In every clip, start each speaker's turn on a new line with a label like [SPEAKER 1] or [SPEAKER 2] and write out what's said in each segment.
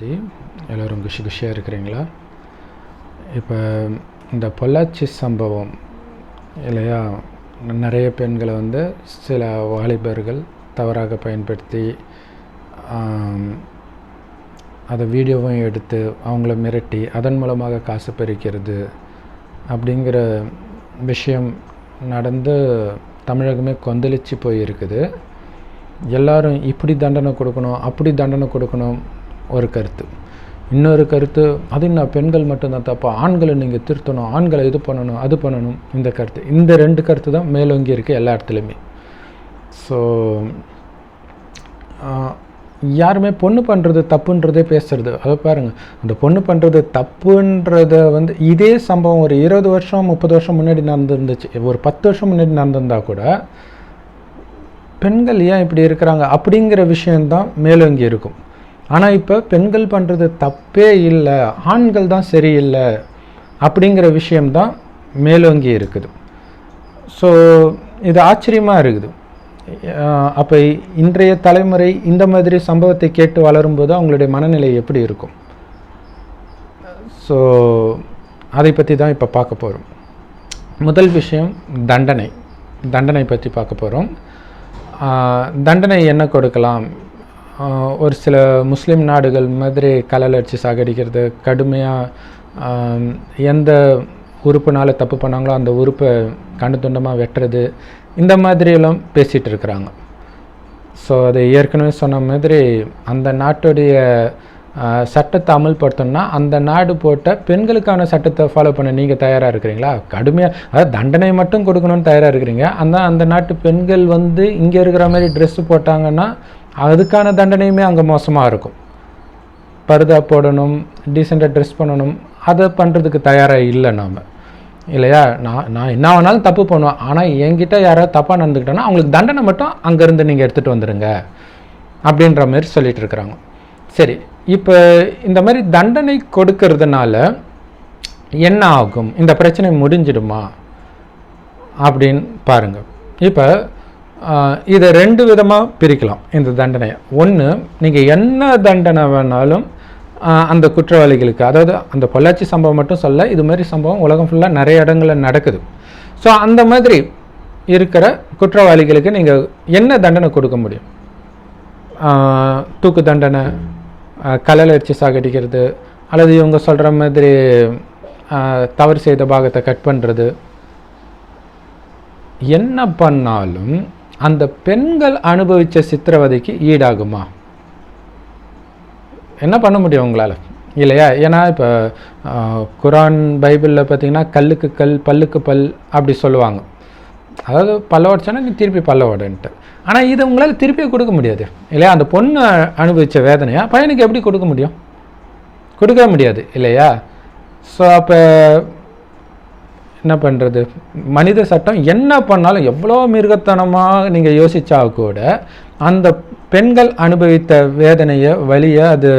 [SPEAKER 1] சக்தி. எல்லோரும் குஷியாக இருக்கிறீங்களா? இப்போ இந்த பொள்ளாச்சி சம்பவம் இல்லையா, நிறைய பெண்களை சில வாலிபர்கள் தவறாக பயன்படுத்தி அதை வீடியோவும் எடுத்து அவங்கள மிரட்டி அதன் மூலமாக காசு பறிக்கிறது அப்படிங்கிற விஷயம் நடந்து தமிழகமே கொந்தளிச்சு போயிருக்குது. எல்லாரும் இப்படி தண்டனை கொடுக்கணும், அப்படி தண்டனை கொடுக்கணும் ஒரு கருத்து. இன்னொரு கருத்து, அது இன்னும் பெண்கள் மட்டும்தான் தப்பா, ஆண்களை நீங்கள் திருத்தணும், ஆண்களை இது பண்ணணும், அது பண்ணணும், இந்த கருத்து. இந்த ரெண்டு கருத்து தான் மேலோங்கி இருக்குது எல்லா இடத்துலையுமே. ஸோ யாருமே பொண்ணு பண்ணுறது தப்புன்றதே பேசுறது. அதை பாருங்கள், அந்த பொண்ணு பண்ணுறது தப்புன்றத இதே சம்பவம் ஒரு 20 வருஷம் 30 வருஷம் முன்னாடி நடந்துருந்துச்சு, ஒரு 10 வருஷம் முன்னாடி நடந்திருந்தா கூட பெண்கள் ஏன் இப்படி இருக்கிறாங்க அப்படிங்கிற விஷயந்தான் மேலோங்கி இருக்கும். ஆனால் இப்போ பெண்கள் பண்ணுறது தப்பே இல்லை, ஆண்கள் தான் சரியில்லை அப்படிங்கிற விஷயம்தான் மேலோங்கி இருக்குது. ஸோ இது ஆச்சரியமாக இருக்குது. அப்போ இன்றைய தலைமுறை இந்த மாதிரி சம்பவத்தை கேட்டு வளரும்போது அவங்களுடைய மனநிலை எப்படி இருக்கும்? ஸோ அதை பற்றி தான் இப்போ பார்க்க போகிறோம். முதல் விஷயம் தண்டனை பற்றி பார்க்க போகிறோம். தண்டனை என்ன கொடுக்கலாம்? ஒரு சில முஸ்லீம் நாடுகள் மாதிரி கல்லல் அடித்து சாகடிக்கிறது, கடுமையாக எந்த உறுப்புனால தப்பு பண்ணாங்களோ அந்த உறுப்பை கண்டு துண்டமாக வெட்டுறது, இந்த மாதிரியெல்லாம் பேசிகிட்டு இருக்கிறாங்க. ஸோ அதை ஏற்கனவே சொன்ன மாதிரி அந்த நாட்டுடைய சட்டத்தை அமல்படுத்தணும்னா அந்த நாடு போட்ட பெண்களுக்கான சட்டத்தை ஃபாலோ பண்ண நீங்கள் தயாராக இருக்கிறீங்களா? கடுமையாக அதாவது தண்டனை மட்டும் கொடுக்கணும்னு தயாராக இருக்கிறீங்க. அந்த நாட்டு பெண்கள் இங்கே இருக்கிற மாதிரி ட்ரெஸ்ஸு போட்டாங்கன்னா அதுக்கான தண்டனையுமே அங்கே மோசமாக இருக்கும். பர்தா போடணும், டீசெண்டாக ட்ரெஸ் பண்ணணும், அதை பண்ணுறதுக்கு தயாராக இல்லை நாம், இல்லையா? நான் என்ன வேணாலும் தப்பு பண்ணுவேன், ஆனால் என்கிட்ட யாராவது தப்பாக நடந்துக்கிட்டோன்னா அவங்களுக்கு தண்டனை மட்டும் அங்கேருந்து நீங்கள் எடுத்துகிட்டு வந்துடுங்க அப்படின்ற மாதிரி சொல்லிகிட்டு இருக்கிறாங்க. சரி, இப்போ இந்த மாதிரி தண்டனை கொடுக்கறதுனால என்ன ஆகும்? இந்த பிரச்சனை முடிஞ்சிடுமா அப்படின்னு பாருங்கள். இப்போ இதை 2 விதமாக பிரிக்கலாம் இந்த தண்டனையை. ஒன்று, நீங்கள் என்ன தண்டனை வேணாலும் அந்த குற்றவாளிகளுக்கு, அதாவது அந்த பொள்ளாச்சி சம்பவம் மட்டும் சொல்ல, இது மாதிரி சம்பவம் உலகம் ஃபுல்லாக நிறைய இடங்களில் நடக்குது. ஸோ அந்த மாதிரி இருக்கிற குற்றவாளிகளுக்கு நீங்கள் என்ன தண்டனை கொடுக்க முடியும்? தூக்கு தண்டனை, கல்லல் அடித்து சாகடிக்கிறது, அல்லது இவங்க சொல்கிற மாதிரி தவறு செய்த பாகத்தை கட் பண்ணுறது, என்ன பண்ணாலும் அந்த பெண்கள் அனுபவித்த சித்திரவதைக்கு ஈடாகுமா? என்ன பண்ண முடியும் உங்களால், இல்லையா? ஏன்னா இப்போ குரான் பைபிளில் பார்த்தீங்கன்னா கல்லுக்கு கல் பல்லுக்கு பல் அப்படி சொல்லுவாங்க. அதாவது பல்ல உடச்சோன்னா நீ திருப்பி பல்ல உடன்ட்டு. ஆனால் இதை உங்களால் திருப்பியே கொடுக்க முடியாது, இல்லையா? அந்த பொண்ணு அனுபவித்த வேதனையா பையனுக்கு எப்படி கொடுக்க முடியும்? கொடுக்க முடியாது, இல்லையா? ஸோ அப்போ என்ன பண்ணுறது? மனித சட்டம் என்ன பண்ணாலும் எவ்வளோ மிருகத்தனமாக நீங்கள் யோசித்தா கூட அந்த பெண்கள் அனுபவித்த வேதனையை, வலியை, அது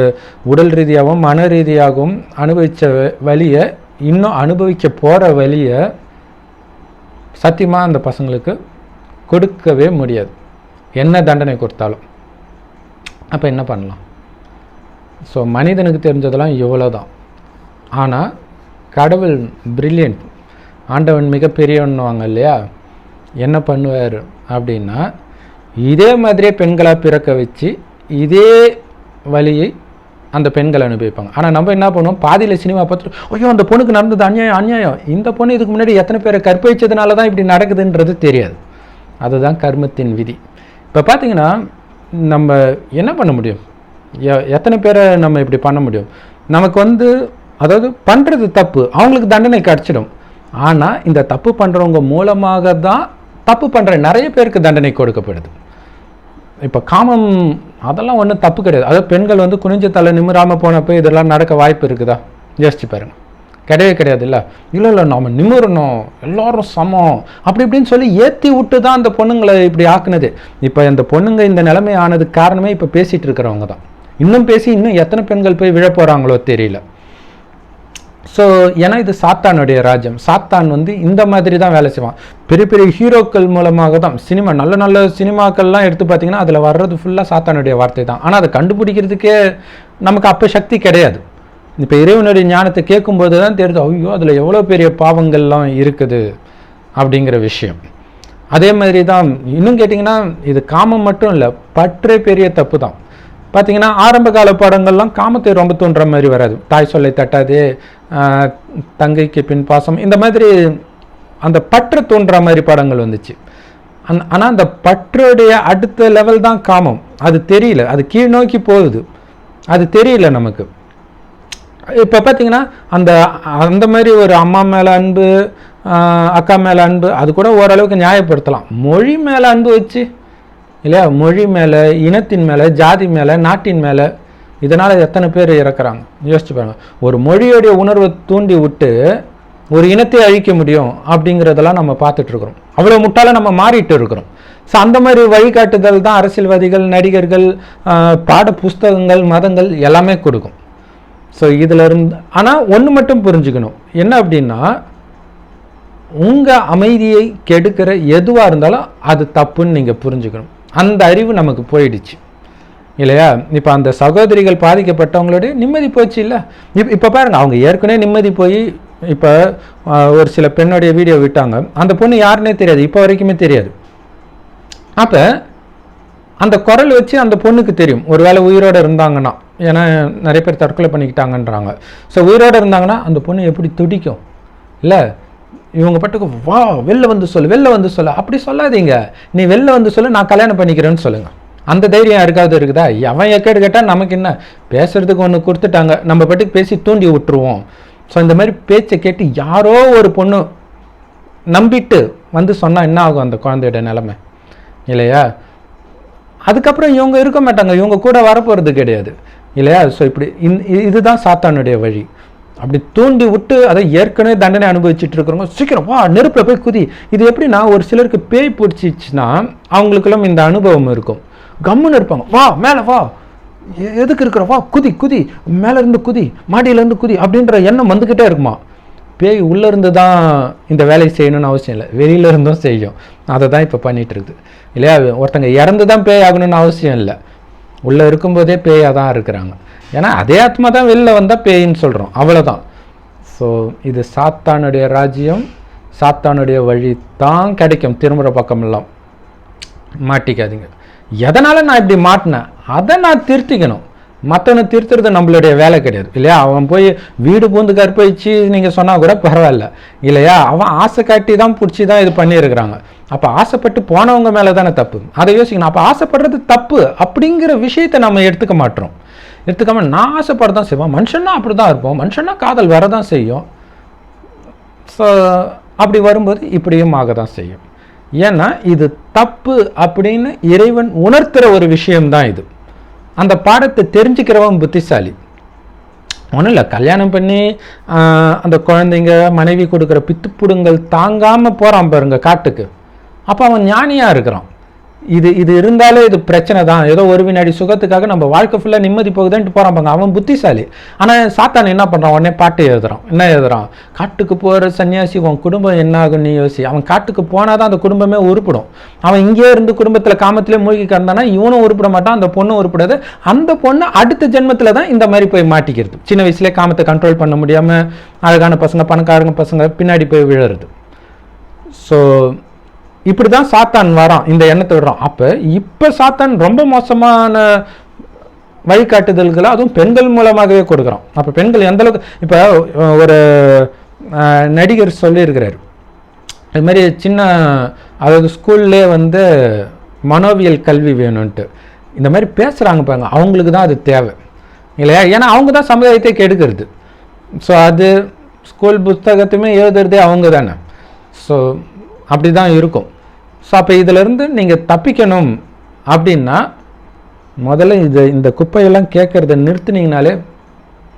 [SPEAKER 1] உடல் ரீதியாகவும் மன ரீதியாகவும் அனுபவித்த வலியை, இன்னும் அனுபவிக்க போகிற வலியை சத்தியமாக அந்த பசங்களுக்கு கொடுக்கவே முடியாது, என்ன தண்டனை கொடுத்தாலும். அப்போ என்ன பண்ணலாம்? ஸோ மனிதனுக்கு தெரிஞ்சதெல்லாம் இவ்வளோ தான். ஆனால் கடவுள் பிரில்லியன்ட், ஆண்டவன் மிகப்பெரியவன்னுவாங்க இல்லையா? என்ன பண்ணுவார் அப்படின்னா, இதே மாதிரியே பெண்களாக பிறக்க வச்சு இதே வலியை அந்த பெண்கள் அனுபவிப்பாங்க. ஆனால் நம்ம என்ன பண்ணுவோம், பாதியில் சினிமா பார்த்துட்டு ஐயோ அந்த பொண்ணுக்கு நடந்தது அநியாயம், இந்த பொண்ணு இதுக்கு முன்னாடி எத்தனை பேரை கற்பழிச்சதுனால தான் இப்படி நடக்குதுன்றது தெரியாது. அதுதான் கர்மத்தின் விதி. இப்போ பார்த்தீங்கன்னா நம்ம என்ன பண்ண முடியும்? எத்தனை பேரை நம்ம இப்படி பண்ண முடியும்? நமக்கு அதாவது பண்ணுறது தப்பு, அவங்களுக்கு தண்டனை கிடச்சிடும். ஆனால் இந்த தப்பு பண்ணுறவங்க மூலமாக தான் தப்பு பண்ணுற நிறைய பேருக்கு தண்டனை கொடுக்கப்படுது. இப்போ காமம் அதெல்லாம் ஒன்றும் தப்பு கிடையாது. அதாவது பெண்கள் குனிஞ்ச தலை நிமிராமல் போனப்போ இதெல்லாம் நடக்க வாய்ப்பு இருக்குதா? யோசிச்சு பாருங்கள். கிடையவே கிடையாது. இல்லை நாம் நிமிரணும், எல்லோரும் சமம் அப்படி இப்படின்னு சொல்லி ஏற்றி விட்டு தான் அந்த பொண்ணுங்களை இப்படி ஆக்குனது. இப்போ அந்த பொண்ணுங்க இந்த நிலைமை ஆனதுக்கு காரணமே இப்போ பேசிகிட்டு இருக்கிறவங்க தான். இன்னும் பேசி இன்னும் எத்தனை பெண்கள் போய் விழ போகிறாங்களோ தெரியல. ஸோ ஏன்னா இது சாத்தானுடைய ராஜ்யம். சாத்தான் வந்து இந்த மாதிரி தான் வேலை செய்வான். பெரிய பெரிய ஹீரோக்கள் மூலமாக தான் சினிமா, நல்ல நல்ல சினிமாக்கள்லாம் எடுத்து பார்த்தீங்கன்னா அதில் வர்றது ஃபுல்லாக சாத்தானுடைய வார்த்தை தான். ஆனால் அதை கண்டுபிடிக்கிறதுக்கே நமக்கு அப்போ சக்தி கிடையாது. இப்போ இறைவனுடைய ஞானத்தை கேட்கும்போது தான் தெரியுது, ஐயோ அதில் எவ்வளோ பெரிய பாவங்கள்லாம் இருக்குது அப்படிங்கிற விஷயம். அதே மாதிரி தான் இன்னும் கேட்டிங்கன்னா இது காமம் மட்டும் இல்லை, பற்றே பெரிய தப்பு தான். பார்த்தீங்கன்னா ஆரம்ப கால படங்கள்லாம் காமத்தை ரொம்ப தோன்ற மாதிரி வராது. தாய் சொல்லை தட்டாதே, தங்கைக்கு பின் பாசம், இந்த மாதிரி அந்த பற்று தோன்ற மாதிரி படங்கள் வந்துச்சு. ஆனால் அந்த பற்றுடைய அடுத்த லெவல் தான் காமம். அது தெரியல, அது கீழ் நோக்கி போகுது, அது தெரியல நமக்கு. இப்போ பார்த்தீங்கன்னா அந்த மாதிரி ஒரு அம்மா மேலே அன்பு, அக்கா மேலே அன்பு, அது கூட ஓரளவுக்கு நியாயப்படுத்தலாம். மொழி மேலே அன்பு வச்சு இல்லையா, மொழி மேலே, இனத்தின் மேலே, ஜாதி மேலே, நாட்டின் மேலே, இதனால் எத்தனை பேர் இறக்குறாங்க யோசிச்சு பாருங்க. ஒரு மொழியோடைய உணர்வை தூண்டி விட்டு ஒரு இனத்தை அழிக்க முடியும் அப்படிங்கிறதெல்லாம் நம்ம பார்த்துட்ருக்குறோம். அவ்வளோ முட்டால நம்ம மாறிட்டு இருக்கிறோம். ஸோ அந்த மாதிரி வழிகாட்டுதல் தான் அரசியல்வாதிகள், நடிகர்கள், பாட புஸ்தகங்கள், மதங்கள் எல்லாமே கொடுக்கும். ஸோ இதில் இருந்து ஆனால் ஒன்று மட்டும் புரிஞ்சுக்கணும், என்ன அப்படின்னா உங்கள் அமைதியை கெடுக்கிற எதுவாக இருந்தாலும் அது தப்புன்னு நீங்கள் புரிஞ்சுக்கணும். அந்த அறிவு நமக்கு போயிடுச்சு இல்லையா. இப்போ அந்த சகோதரிகள் பாதிக்கப்பட்டவங்களுடைய நிம்மதி போச்சு இல்லை. இப்போ பாருங்கள், அவங்க ஏற்கனவே நிம்மதி போய் இப்போ ஒரு சில பெண்ணுடைய வீடியோ விட்டாங்க, அந்த பொண்ணு யாருன்னே தெரியாது, இப்போ வரைக்குமே தெரியாது. அப்போ அந்த குரல் வச்சு அந்த பொண்ணுக்கு தெரியும் ஒருவேளை உயிரோடு இருந்தாங்கன்னா, ஏன்னா நிறைய பேர் தற்கொலை பண்ணிக்கிட்டாங்கன்றாங்க. ஸோ உயிரோடு இருந்தாங்கன்னா அந்த பொண்ணு எப்படி துடிக்கும் இல்லை. இவங்க பட்டுக்கு வா வெளில வந்து சொல்லு, வெளில வந்து சொல்லு, அப்படி சொல்லாதீங்க, நீ வெளில வந்து சொல்லு, நான் கல்யாணம் பண்ணிக்கிறேன்னு சொல்லுங்கள். அந்த தைரியம் யாருக்காவது இருக்குதா? எவன் எக்கேடு கேட்டால் நமக்கு என்ன, பேசுறதுக்கு ஒன்று கொடுத்துட்டாங்க, நம்ம பட்டுக்கு பேசி தூண்டி விட்டுருவோம். ஸோ இந்த மாதிரி பேச்சை கேட்டு யாரோ ஒரு பொண்ணு நம்பிட்டு வந்து சொன்னால் என்ன ஆகும் அந்த குழந்தையோட நிலைமை இல்லையா. அதுக்கப்புறம் இவங்க இருக்க மாட்டாங்க, இவங்க கூட வரப்போகிறது கிடையாது இல்லையா. ஸோ இப்படி இதுதான் சாத்தானுடைய வழி. அப்படி தூண்டி விட்டு அதை ஏற்கனவே தண்டனை அனுபவிச்சுட்டு இருக்கிறவங்க சீக்கிரம் வா நெருப்பில் போய் குதி. இது எப்படின்னா ஒரு சிலருக்கு பேய் பிடிச்சிச்சுன்னா அவங்களுக்கெல்லாம் இந்த அனுபவம் இருக்கும், கம்முன்னு இருப்பாங்க, வா மேலே வா, எதுக்கு இருக்கிற வா குதி குதி, மேலேருந்து குதி, மாடியிலேருந்து குதி அப்படின்ற எண்ணம் வந்துக்கிட்டே இருக்குமா. பேய் உள்ளேருந்து தான் இந்த வேலையை செய்யணும்னு அவசியம் இல்லை, வெளியிலேருந்தும் செய்யும். அதை தான் இப்போ பண்ணிகிட்டு இருக்குது இல்லையா. ஒருத்தங்க இறந்து தான் பேய் ஆகணும்னு அவசியம் இல்லை, உள்ளே இருக்கும்போதே பேயாக தான் இருக்கிறாங்க. ஏன்னா அதே ஆத்மா தான் வெளில வந்தால் பேயின்னு சொல்கிறோம், அவ்வளோதான். ஸோ இது சாத்தானுடைய ராஜ்யம், சாத்தானுடைய வழி தான் கிடைக்கும். திரும்புகிற பக்கமெல்லாம் மாட்டிக்காதீங்க. எதனால் நான் இப்படி மாட்டினேன் அதை நான் திருத்திக்கணும். மற்றவனை திருத்துறது நம்மளுடைய வேலை கிடையாது இல்லையா. அவன் போய் வீடு பூந்து கற்பழிச்சு நீங்கள் சொன்னால் கூட பரவாயில்ல இல்லையா. அவன் ஆசை காட்டி தான் பிடிச்சி தான் இது பண்ணியிருக்கிறாங்க. அப்போ ஆசைப்பட்டு போனவங்க மேலே தானே தப்பு, அதை யோசிக்கணும். அப்போ ஆசைப்படுறது தப்பு அப்படிங்கிற விஷயத்தை நம்ம எடுத்துக்க மாட்டோம். எடுத்துக்காம நான் ஆசைப்பட தான் செய்வோம், மனுஷன்னா அப்படி தான் இருப்போம், மனுஷன்னா காதல் வர தான் செய்யும். ஸோ அப்படி வரும்போது இப்படியும் ஆக தான் செய்யும். ஏன்னா இது தப்பு அப்படின்னு இறைவன் உணர்த்துகிற ஒரு விஷயம்தான் இது. அந்த பாடத்தை தெரிஞ்சுக்கிறவன் புத்திசாலி. ஒன்றும் இல்லை, கல்யாணம் பண்ணி அந்த குழந்தைங்க மனைவி கொடுக்குற பித்துப்புடுங்கள் தாங்காமல் போகிறான் பாருங்க காட்டுக்கு, அப்போ அவன் ஞானியாக இருக்கிறான். இது இருந்தாலே இது பிரச்சனை தான், ஏதோ ஒரு வினாடி சுகத்துக்காக நம்ம வாழ்க்கை ஃபுல்லாக நிம்மதி போகுதுன்ட்டு போகிறான் பாங்க, அவன் புத்திசாலி. ஆனால் சாத்தான் என்ன பண்ணுறான், உடனே பாட்டு எழுதுறான். என்ன எழுதுறான், காட்டுக்கு போகிற சன்னியாசி உன் குடும்பம் என்ன ஆகும் நீ யோசி. அவன் காட்டுக்கு போனால் தான் அந்த குடும்பமே உருப்பிடும். அவன் இங்கே இருந்து குடும்பத்தில் காமத்திலே மூழ்கி கிடந்தானா இவனும் உருப்பிட மாட்டான், அந்த பொண்ணும் உருப்பிடாது. அந்த பொண்ணு அடுத்த ஜென்மத்தில் தான் இந்த மாதிரி போய் மாட்டிக்கிறது. சின்ன வயசுலேயே காமத்தை கண்ட்ரோல் பண்ண முடியாமல் அழகான பசங்க, பணக்காரங்க பசங்க பின்னாடி போய் விழுறது. ஸோ இப்படி தான் சாத்தான் வரான், இந்த எண்ணத்தை விடுறான். அப்போ இப்போ சாத்தான் ரொம்ப மோசமான வழிகாட்டுதல்களை அதுவும் பெண்கள் மூலமாகவே கொடுக்குறான். அப்போ பெண்கள் எந்த அளவுக்கு, இப்போ ஒரு நடிகர் சொல்லியிருக்கிறார் இது மாதிரி சின்ன, அதாவது ஸ்கூல்லே வந்து மனோவியல் கல்வி வேணும்ன்ட்டு இந்த மாதிரி பேசுகிறாங்க பாருங்க, அவங்களுக்கு தான் அது தேவை இல்லையா. ஏன்னா அவங்க தான் சமுதாயத்தை கெடுக்கிறது. ஸோ அது ஸ்கூல் புத்தகத்தையுமே எழுதுறதே அவங்க தானே. ஸோ அப்படி தான் இருக்கும். ஸோ அப்போ இதிலேருந்து நீங்கள் தப்பிக்கணும் அப்படின்னா முதல்ல இந்த குப்பையெல்லாம் கேட்குறத நிறுத்தினீங்கனாலே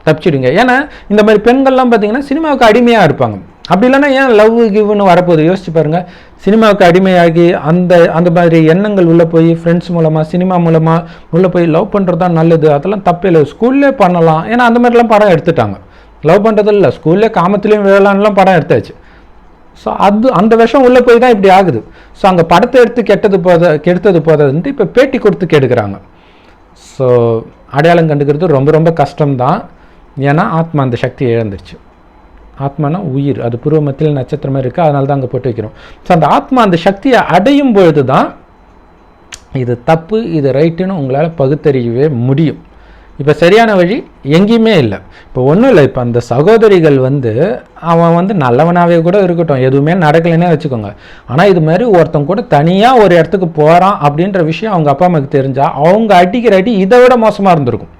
[SPEAKER 1] தப்பிச்சிடுங்க. ஏன்னா இந்த மாதிரி பெண்கள்லாம் பார்த்தீங்கன்னா சினிமாவுக்கு அடிமையாக இருப்பாங்க. அப்படி இல்லைன்னா ஏன் லவ் கிவ்னு வரப்போகுது யோசிச்சு பாருங்கள். சினிமாவுக்கு அடிமையாகி அந்த மாதிரி எண்ணங்கள் உள்ளே போய் ஃப்ரெண்ட்ஸ் மூலமாக சினிமா மூலமாக உள்ளே போய் லவ் பண்ணுறது தான் நல்லது, அதெல்லாம் தப்பே இல்லை, ஸ்கூல்லே பண்ணலாம். ஏன்னா அந்த மாதிரிலாம் படம் எடுத்துட்டாங்க லவ் பண்ணுறது இல்லை, ஸ்கூல்லே காமத்துலேயும் விழலான்லாம் படம் எடுத்தாச்சு. ஸோ அந்த விஷம் உள்ளே போய் தான் இப்படி ஆகுது. ஸோ அங்கே படத்தை எடுத்து கெடுத்தது போததுன்ட்டு இப்போ பேட்டி கொடுத்து கெடுக்கிறாங்க. ஸோ அடையாளம் கண்டுக்கிறது ரொம்ப ரொம்ப கஷ்டம்தான். ஏன்னா ஆத்மா அந்த சக்தியை இழந்துருச்சு. ஆத்மானா உயிர், அது பூர்வ மத்தியில் நட்சத்திரமே இருக்குது, அதனால தான் அங்கே போட்டு வைக்கிறோம். ஸோ அந்த ஆத்மா அந்த சக்தியை அடையும் பொழுது தான் இது தப்பு இது ரைட்டுன்னு உங்களால் பகுத்தறியவே முடியும். இப்போ சரியான வழி எங்கேயுமே இல்லை. இப்போ ஒன்றும் இல்லை, இப்போ அந்த சகோதரிகள் அவன் நல்லவனாகவே கூட இருக்கட்டும், எதுவுமே நடக்கலைன்னே வச்சுக்கோங்க. ஆனால் இது மாதிரி ஒருத்தன் கூட தனியாக ஒரு இடத்துக்கு போகிறான் அப்படின்ற விஷயம் அவங்க அப்பா அம்மாவுக்கு தெரிஞ்சால் அவங்க அடிக்கிற அடி இதை விட மோசமாக இருந்திருக்கும்.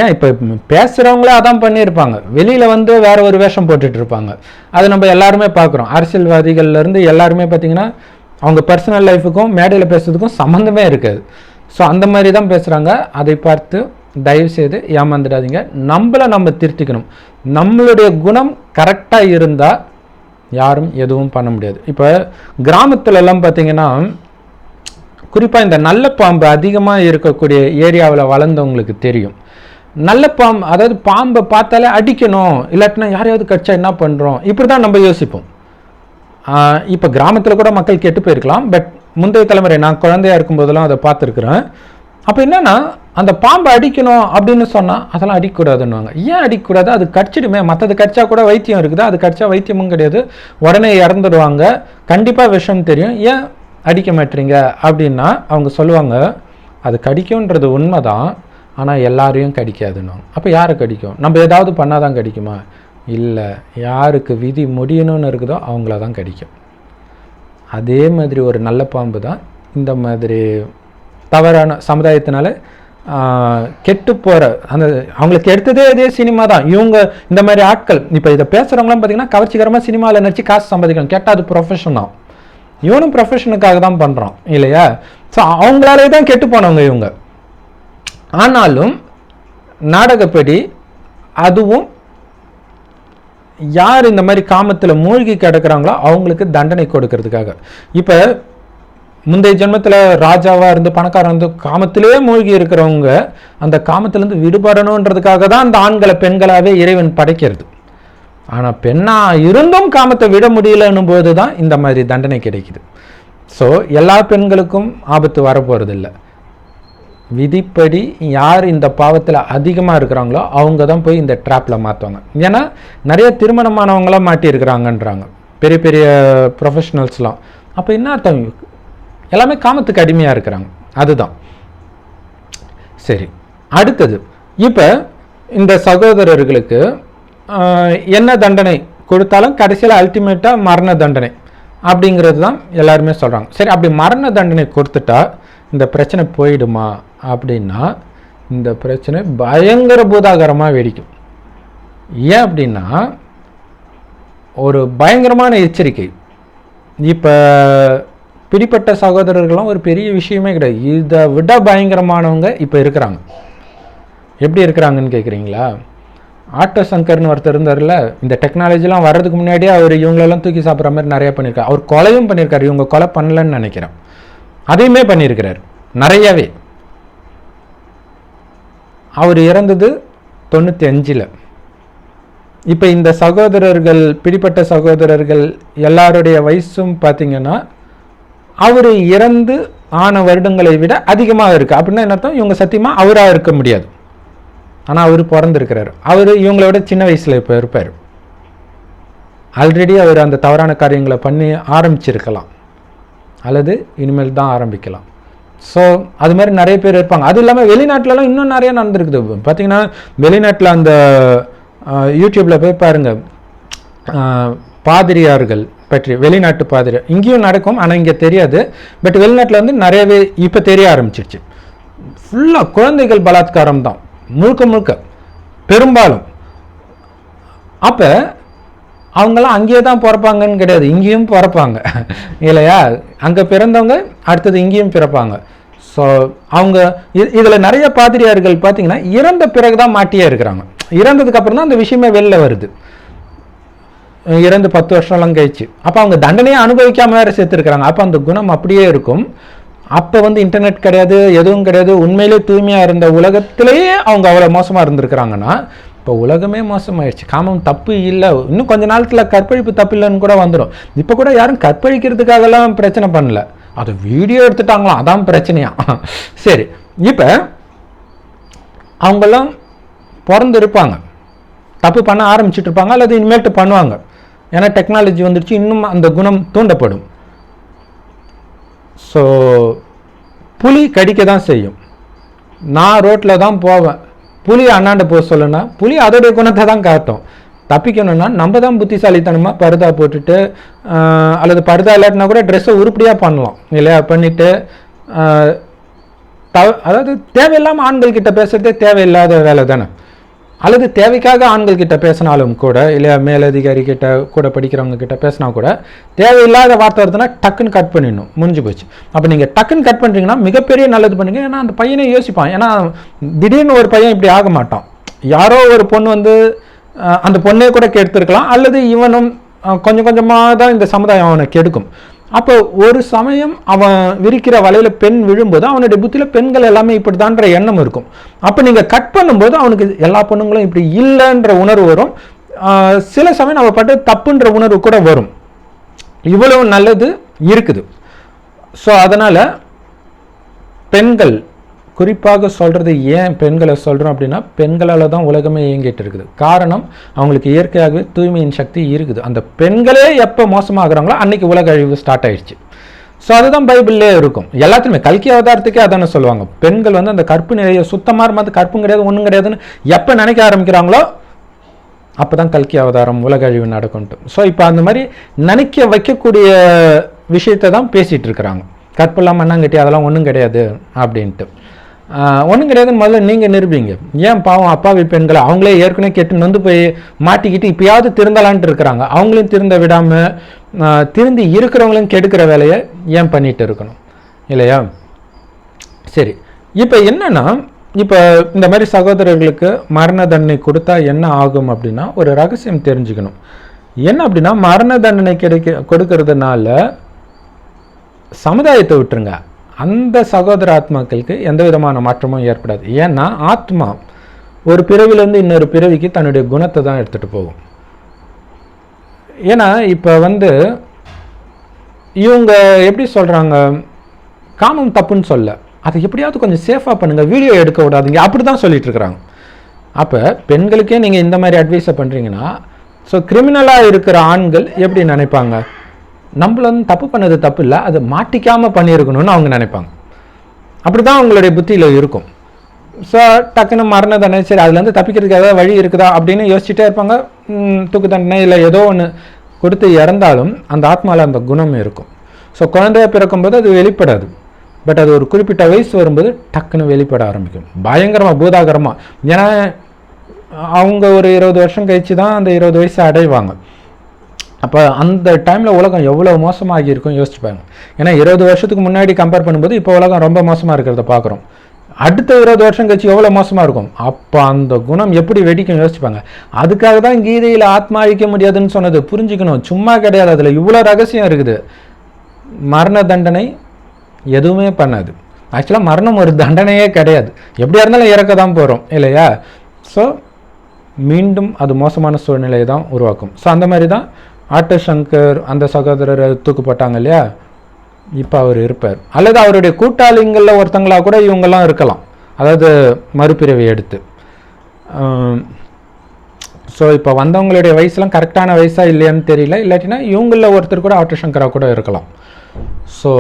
[SPEAKER 1] ஏன் இப்போ பேசுகிறவங்களே அதான் பண்ணியிருப்பாங்க, வெளியில் வேற ஒரு வேஷம் போட்டுட்டு இருப்பாங்க. அது நம்ம எல்லாருமே பார்க்குறோம். அரசியல்வாதிகள்லேருந்து எல்லாருமே பார்த்திங்கன்னா அவங்க பர்சனல் லைஃபுக்கும் மேடையில் பேசுறதுக்கும் சம்மந்தமே இருக்காது. ஸோ அந்த மாதிரி தான் பேசுகிறாங்க. அதை பார்த்து தயவுசெய்து ஏமாந்துடாதீங்க. நம்ம திருத்திக்கணும். நம்மளுடைய குணம் கரெக்டாக இருந்தால் யாரும் எதுவும் பண்ண முடியாது. இப்போ கிராமத்துலலாம் பார்த்திங்கன்னா குறிப்பாக இந்த நல்ல பாம்பு அதிகமாக இருக்கக்கூடிய ஏரியாவில் வளர்ந்தவங்களுக்கு தெரியும். நல்ல பாம்பு, அதாவது பாம்பை பார்த்தாலே அடிக்கணும், இல்லாட்டினா யாரையாவது கடிச்சா என்ன பண்ணுறோம், இப்படி தான் நம்ம யோசிப்போம். இப்போ கிராமத்தில் கூட மக்கள் கெட்டு போயிருக்கலாம். பட் முந்தைய தலைமுறை, நான் குழந்தையாக இருக்கும்போதெல்லாம் அதை பார்த்துருக்குறேன். அப்போ என்னென்னா அந்த பாம்பை அடிக்கணும் அப்படின்னு சொன்னால் அதெல்லாம் அடிக்கக்கூடாதுன்னுவாங்க. ஏன் அடிக்கக்கூடாது? அது கடிச்சிடுமே, மற்றது கடிச்சா கூட வைத்தியம் இருக்குது, அது கடிச்சா வைத்தியமும் கிடையாது, உடனே இறந்துடுவாங்க, கண்டிப்பாக விஷம் தெரியும், ஏன் அடிக்க மாட்டீங்க அப்படின்னா அவங்க சொல்லுவாங்க அது கடிக்கும்ன்றது உண்மை தான், ஆனால் எல்லாரையும் கடிக்காதுன்னுவாங்க. அப்போ யாரை கடிக்கும்? நம்ம ஏதாவது பண்ணால் தான் கடிக்குமா? இல்லை, யாருக்கு விதி முடியணும்னு இருக்குதோ அவங்கள தான் கடிக்கும். அதே மாதிரி ஒரு நல்ல பாம்பு தான் இந்த மாதிரி தவறான சமுதாயத்தினால கெட்டு போகிற அந்த அவங்களுக்கு எடுத்ததே அதே சினிமா தான். இவங்க இந்த மாதிரி ஆட்கள் இப்போ இதை பேசுகிறவங்களாம் பார்த்திங்கன்னா கவர்ச்சிகரமாக சினிமாவில் நடிச்சு காசு சம்பாதிக்கணும். கேட்டால் அது ப்ரொஃபஷன் தான். இவனும் ப்ரொஃபஷனுக்காக தான் பண்ணுறான் இல்லையா? ஸோ அவங்களாலே தான் கெட்டு போனவங்க இவங்க. ஆனாலும் நாடகப்படி அதுவும் யார் இந்த மாதிரி காமத்தில் மூழ்கி கிடக்கிறாங்களோ அவங்களுக்கு தண்டனை கொடுக்கறதுக்காக. இப்போ முந்தைய ஜென்மத்தில் ராஜாவாக இருந்து பணக்காரன் வந்து காமத்திலே மூழ்கி இருக்கிறவங்க அந்த காமத்திலேருந்து விடுபடணுன்றதுக்காக தான் அந்த ஆண்களை பெண்களாகவே இறைவன் படைக்கிறது. ஆனால் பெண்ணாக இருந்தும் காமத்தை விட முடியலன்னும் போது தான் இந்த மாதிரி தண்டனை கிடைக்குது. ஸோ எல்லா பெண்களுக்கும் ஆபத்து வரப்போகிறதில்லை. விதிப்படி யார் இந்த பாவத்தில் அதிகமாக இருக்கிறாங்களோ அவங்க தான் போய் இந்த ட்ராப்பில் மாற்றுவாங்க. ஏன்னா நிறைய திருமணமானவங்களாம் மாட்டியிருக்கிறாங்கன்றாங்க பெரிய பெரிய ப்ரொஃபஷனல்ஸ்லாம். அப்போ என்ன அர்த்தம்? எல்லாமே காமத்துக்கு அடிமையாக இருக்கிறாங்க. அதுதான் சரி. அடுத்தது இப்போ இந்த சகோதரர்களுக்கு என்ன தண்டனை கொடுத்தாலும் கடைசியில் அல்டிமேட்டாக மரண தண்டனை அப்படிங்கிறது தான் எல்லாருமே சொல்கிறாங்க. சரி, அப்படி மரண தண்டனை கொடுத்துட்டா இந்த பிரச்சனை போயிடுமா அப்படின்னா இந்த பிரச்சனை பயங்கர பூதாகரமாக வெடிக்கும். ஏன் அப்படின்னா ஒரு பயங்கரமான எச்சரிக்கை. இப்போ பிடிப்பட்ட சகோதரர்கள்லாம் ஒரு பெரிய விஷயமே கிடையாது. இதை விட பயங்கரமானவங்க இப்போ இருக்கிறாங்க. எப்படி இருக்கிறாங்கன்னு கேட்குறீங்களா? ஆட்டோ சங்கர்னு ஒருத்தர் இருந்தார்ல, இந்த டெக்னாலஜிலாம் வர்றதுக்கு முன்னாடியே அவர் இவங்களெல்லாம் தூக்கி சாப்பிட்ற மாதிரி நிறையா பண்ணியிருக்காரு. அவர் கொலையும் பண்ணியிருக்காரு. இவங்க கொலை பண்ணலன்னு நினைக்கிறேன், அதையுமே பண்ணியிருக்கிறார் நிறையவே. அவர் இறந்தது 95. இப்போ இந்த சகோதரர்கள், பிடிப்பட்ட சகோதரர்கள் எல்லாருடைய வயசும் பார்த்தீங்கன்னா அவர் இறந்து ஆன வருடங்களை விட அதிகமாக இருக்குது. அப்படின்னா என்ன அர்த்தம்? இவங்க சத்தியமாக அவராக இருக்க முடியாது. ஆனால் அவர் பிறந்திருக்கிறார். அவர் இவங்கள விட சின்ன வயசில் இப்போ இருப்பார். ஆல்ரெடி அவர் அந்த தவறான காரியங்களை பண்ணி ஆரம்பிச்சிருக்கலாம், அல்லது இனிமேல் தான் ஆரம்பிக்கலாம். ஸோ அது மாதிரி நிறைய பேர் இருப்பாங்க. அது இல்லாமல் வெளிநாட்டிலலாம் இன்னும் நிறைய நடந்திருக்குது. பார்த்திங்கன்னா வெளிநாட்டில் அந்த யூடியூப்பில் போய் பாருங்கள், பாதிரியார்கள் பற்றி, வெளிநாட்டு பாதிரியார். இங்கேயும் நடக்கும், ஆனால் இங்கே தெரியாது. பட் வெளிநாட்டில் வந்து நிறையவே இப்போ தெரிய ஆரம்பிச்சிருச்சு. ஃபுல்லாக குழந்தைகள் பலாத்காரம் தான் முழுக்க முழுக்க பெரும்பாலும். அப்போ அவங்களாம் அங்கேயே தான் பிறப்பாங்கன்னு கிடையாது, இங்கேயும் பிறப்பாங்க இல்லையா? அங்கே பிறந்தவங்க அடுத்தது இங்கேயும் பிறப்பாங்க. ஸோ அவங்க இதில் நிறைய பாதிரியார்கள் பார்த்தீங்கன்னா இறந்த பிறகு தான் மாட்டியே இருக்கிறாங்க. இறந்ததுக்கு அப்புறம் தான் அந்த விஷயமே வெளில வருது. இறந்து 10 வருஷம்லாம் கழிச்சு. அப்போ அவங்க தண்டனையை அனுபவிக்காம வேறு சேர்த்துருக்குறாங்க. அப்போ அந்த குணம் அப்படியே இருக்கும். அப்போ வந்து இன்டர்நெட் கிடையாது, எதுவும் கிடையாது, உண்மையிலே தூய்மையாக இருந்த உலகத்திலேயே அவங்க அவ்வளோ மோசமாக இருந்திருக்கிறாங்கன்னா இப்போ உலகமே மோசமாயிடுச்சு. காமம் தப்பு இல்லை, இன்னும் கொஞ்ச நாளத்தில் கற்பழிப்பு தப்பு இல்லைன்னு கூட வந்துடும். இப்போ கூட யாரும் கற்பழிக்கிறதுக்காகலாம் பிரச்சனை பண்ணல, அதை வீடியோ எடுத்துட்டாங்களாம், அதான் பிரச்சனையா. சரி, இப்போ அவங்கெல்லாம் பிறந்திருப்பாங்க, தப்பு பண்ண ஆரம்பிச்சுட்டு இருப்பாங்க, அல்லது இனிமேட்டு பண்ணுவாங்க. ஏன்னா டெக்னாலஜி வந்துடுச்சு, இன்னும் அந்த குணம் தூண்டப்படும். ஸோ புலி கடிக்க தான் செய்யும். நான் ரோட்டில் தான் போவேன், புலி அண்ணாண்ட போக சொல்லுன்னா புலி அதோடைய குணத்தை தான் காட்டும். தப்பிக்கணும்னா நம்ம தான் புத்திசாலித்தனமாக பர்தா போட்டுட்டு, அல்லது பர்தா இல்லாட்டினா கூட ட்ரெஸ்ஸை உருப்படியாக பண்ணலாம் இல்லையா, பண்ணிவிட்டு அதாவது தேவையில்லாமல் ஆண்கள்கிட்ட பேசுகிறதே தேவையில்லாத வேலை தானே. அல்லது தேவைக்காக ஆண்கள் கிட்ட பேசினாலும் கூட, இல்லையா மேலதிகாரி கிட்ட கூட படிக்கிறவங்க கிட்ட பேசினா கூட தேவையில்லாத வார்த்தை வருதுன்னா டக்குன்னு கட் பண்ணிடணும், முடிஞ்சு போச்சு. அப்போ நீங்கள் டக்குன்னு கட் பண்ணுறீங்கன்னா மிகப்பெரிய நல்லது பண்ணுங்க. ஏன்னா அந்த பையனை யோசிப்பான், ஏன்னா திடீர்னு ஒரு பையன் இப்படி ஆக மாட்டான். யாரோ ஒரு பொண்ணு வந்து அந்த பொண்ணே கூட கெடுத்துருக்கலாம், அல்லது இவனும் கொஞ்சம் கொஞ்சமாக தான் இந்த சமுதாயம் அவனை கெடுக்கும். அப்போ ஒரு சமயம் அவன் விரிக்கிற வலையில் பெண் விழும்போது அவனுடைய புத்தியில் பெண்கள் எல்லாமே இப்படி தான்ற எண்ணம் இருக்கும். அப்போ நீங்கள் கட் பண்ணும்போது அவனுக்கு எல்லா பொண்ணுங்களும் இப்படி இல்லைன்ற உணர்வு வரும். சில சமயம் நம்ம பட்டு தப்புன்ற உணர்வு கூட வரும். இவ்வளவு நல்லது இருக்குது. ஸோ அதனால் பெண்கள் குறிப்பாக சொல்கிறது, ஏன் பெண்களை சொல்கிறோம் அப்படின்னா, பெண்களால் தான் உலகமே இயங்கிட்டு இருக்குது. காரணம், அவங்களுக்கு இயற்கையாகவே தூய்மையின் சக்தி இருக்குது. அந்த பெண்களே எப்போ மோசமாகறாங்களோ அன்றைக்கி உலக அழிவு ஸ்டார்ட் ஆயிடுச்சு. ஸோ அதுதான் பைபிள்லே இருக்கும். எல்லாத்துலேயுமே கல்கி அவதாரத்துக்கே அதானே சொல்லுவாங்க, பெண்கள் வந்து அந்த கற்பு நிலையை சுத்தமாக இருமாது, கற்பும் கிடையாது ஒன்றும் கிடையாதுன்னு எப்போ நினைக்க ஆரம்பிக்கிறாங்களோ அப்போ தான் கல்கி அவதாரம் உலக அழிவு நடக்கும்ட்டு. ஸோ இப்போ அந்த மாதிரி நினைக்க வைக்கக்கூடிய விஷயத்தை தான் பேசிகிட்டு இருக்கிறாங்க. கற்பெல்லாம் மண்ணாங்கட்டி அதெல்லாம் ஒன்றும் கிடையாது அப்படின்ட்டு. ஒன்றும் கிடையாதுன்னு முதல்ல நீங்கள் நிரூபிங்க. ஏன் பாவம் அப்பாவி பெண்களை அவங்களே ஏற்கனவே கெட்டு நொந்து போய் மாட்டிக்கிட்டு இப்போயாவது திருந்தலான்ட்டு இருக்கிறாங்க, அவங்களையும் திருந்த விடாமல் திருந்தி இருக்கிறவங்களையும் கெடுக்கிற வேலையை ஏன் பண்ணிட்டு இருக்கணும் இல்லையா? சரி, இப்போ என்னன்னா, இப்போ இந்த மாதிரி சகோதரர்களுக்கு மரண தண்டனை கொடுத்தா என்ன ஆகும் அப்படின்னா, ஒரு ரகசியம் தெரிஞ்சுக்கணும். என்ன அப்படின்னா, மரண தண்டனை கொடுக்கறதுனால சமுதாயத்தை விட்டுருங்க, அந்த சகோதர ஆத்மாக்களுக்கு எந்த விதமான மாற்றமும் ஏற்படாது. ஏன்னா ஆத்மா ஒரு பிறவிலேருந்து இன்னொரு பிறவிக்கு தன்னுடைய குணத்தை தான் எடுத்துகிட்டு போகும். ஏன்னா இப்போ வந்து இவங்க எப்படி சொல்கிறாங்க, காமம் தப்புன்னு சொல்ல, அதை எப்படியாவது கொஞ்சம் சேஃபாக பண்ணுங்கள், வீடியோ எடுக்க விடாதீங்க, அப்படி தான் சொல்லிட்டு இருக்கிறாங்க. அப்போ பெண்களுக்கே நீங்கள் இந்த மாதிரி அட்வைஸை பண்ணுறீங்கன்னா, ஸோ கிரிமினலாக இருக்கிற ஆண்கள் எப்படி நினைப்பாங்க, நம்மள வந்து தப்பு பண்ணது தப்பு இல்லை, அதை மாட்டிக்காமல் பண்ணியிருக்கணும்னு அவங்க நினைப்பாங்க. அப்படி தான் அவங்களுடைய புத்தியில் இருக்கும். ஸோ டக்குன்னு மரண தண்டனை, சரி அதுலேருந்து தப்பிக்கிறதுக்கு ஏதாவது வழி இருக்குதா அப்படின்னு யோசிச்சுட்டே இருப்பாங்க. தூக்கு தண்டனை இல்லை ஏதோ ஒன்று கொடுத்து இறந்தாலும் அந்த ஆத்மாவில் அந்த குணம் இருக்கும். ஸோ குழந்தைய பிறக்கும்போது அது வெளிப்படாது, பட் அது ஒரு குறிப்பிட்ட வயசு வரும்போது டக்குன்னு வெளிப்பட ஆரம்பிக்கும், பயங்கரமாக பூதாகரமாக. ஏன்னா அவங்க ஒரு 20 வருஷம் கழித்து தான் அந்த 20 வயசு அடைவாங்க. அப்போ அந்த டைமில் உலகம் எவ்வளோ மோசமாகி இருக்கும் யோசிச்சுப்பாங்க. ஏன்னா 20 வருஷத்துக்கு முன்னாடி கம்பேர் பண்ணும்போது இப்போ உலகம் ரொம்ப மோசமாக இருக்கிறத பார்க்குறோம். அடுத்த 20 வருஷம் கழிச்சு எவ்வளோ மோசமாக இருக்கும், அப்போ அந்த குணம் எப்படி வெடிக்கும் யோசிச்சுப்பாங்க. அதுக்காக தான் கீதையில் ஆத்மா அழிக்க முடியாதுன்னு சொன்னது, புரிஞ்சுக்கணும், சும்மா கிடையாது, அதில் இவ்வளோ ரகசியம் இருக்குது. மரண தண்டனை எதுவுமே பண்ணாது. ஆக்சுவலாக மரணம் ஒரு தண்டனையே கிடையாது, எப்படியா இருந்தாலும் இறக்க தான் போகிறோம் இல்லையா? ஸோ மீண்டும் அது மோசமான சூழ்நிலையை தான் உருவாக்கும். ஸோ அந்த மாதிரி தான் ஆட்ட சங்கர் அந்த சகோதரரை தூக்கப்பட்டாங்க இல்லையா, இப்போ அவர் இருப்பார். அல்லது அவருடைய கூட்டாளிங்களில் ஒருத்தங்களாக கூட இவங்கெல்லாம் இருக்கலாம், அதாவது மறுபிறவி எடுத்து. ஸோ இப்போ வந்தவங்களுடைய வயசுலாம் கரெக்டான வயசாக இல்லையான்னு தெரியல, இல்லாட்டினா இவங்களில் ஒருத்தர் கூட ஆட்ட சங்கராக கூட இருக்கலாம். ஸோ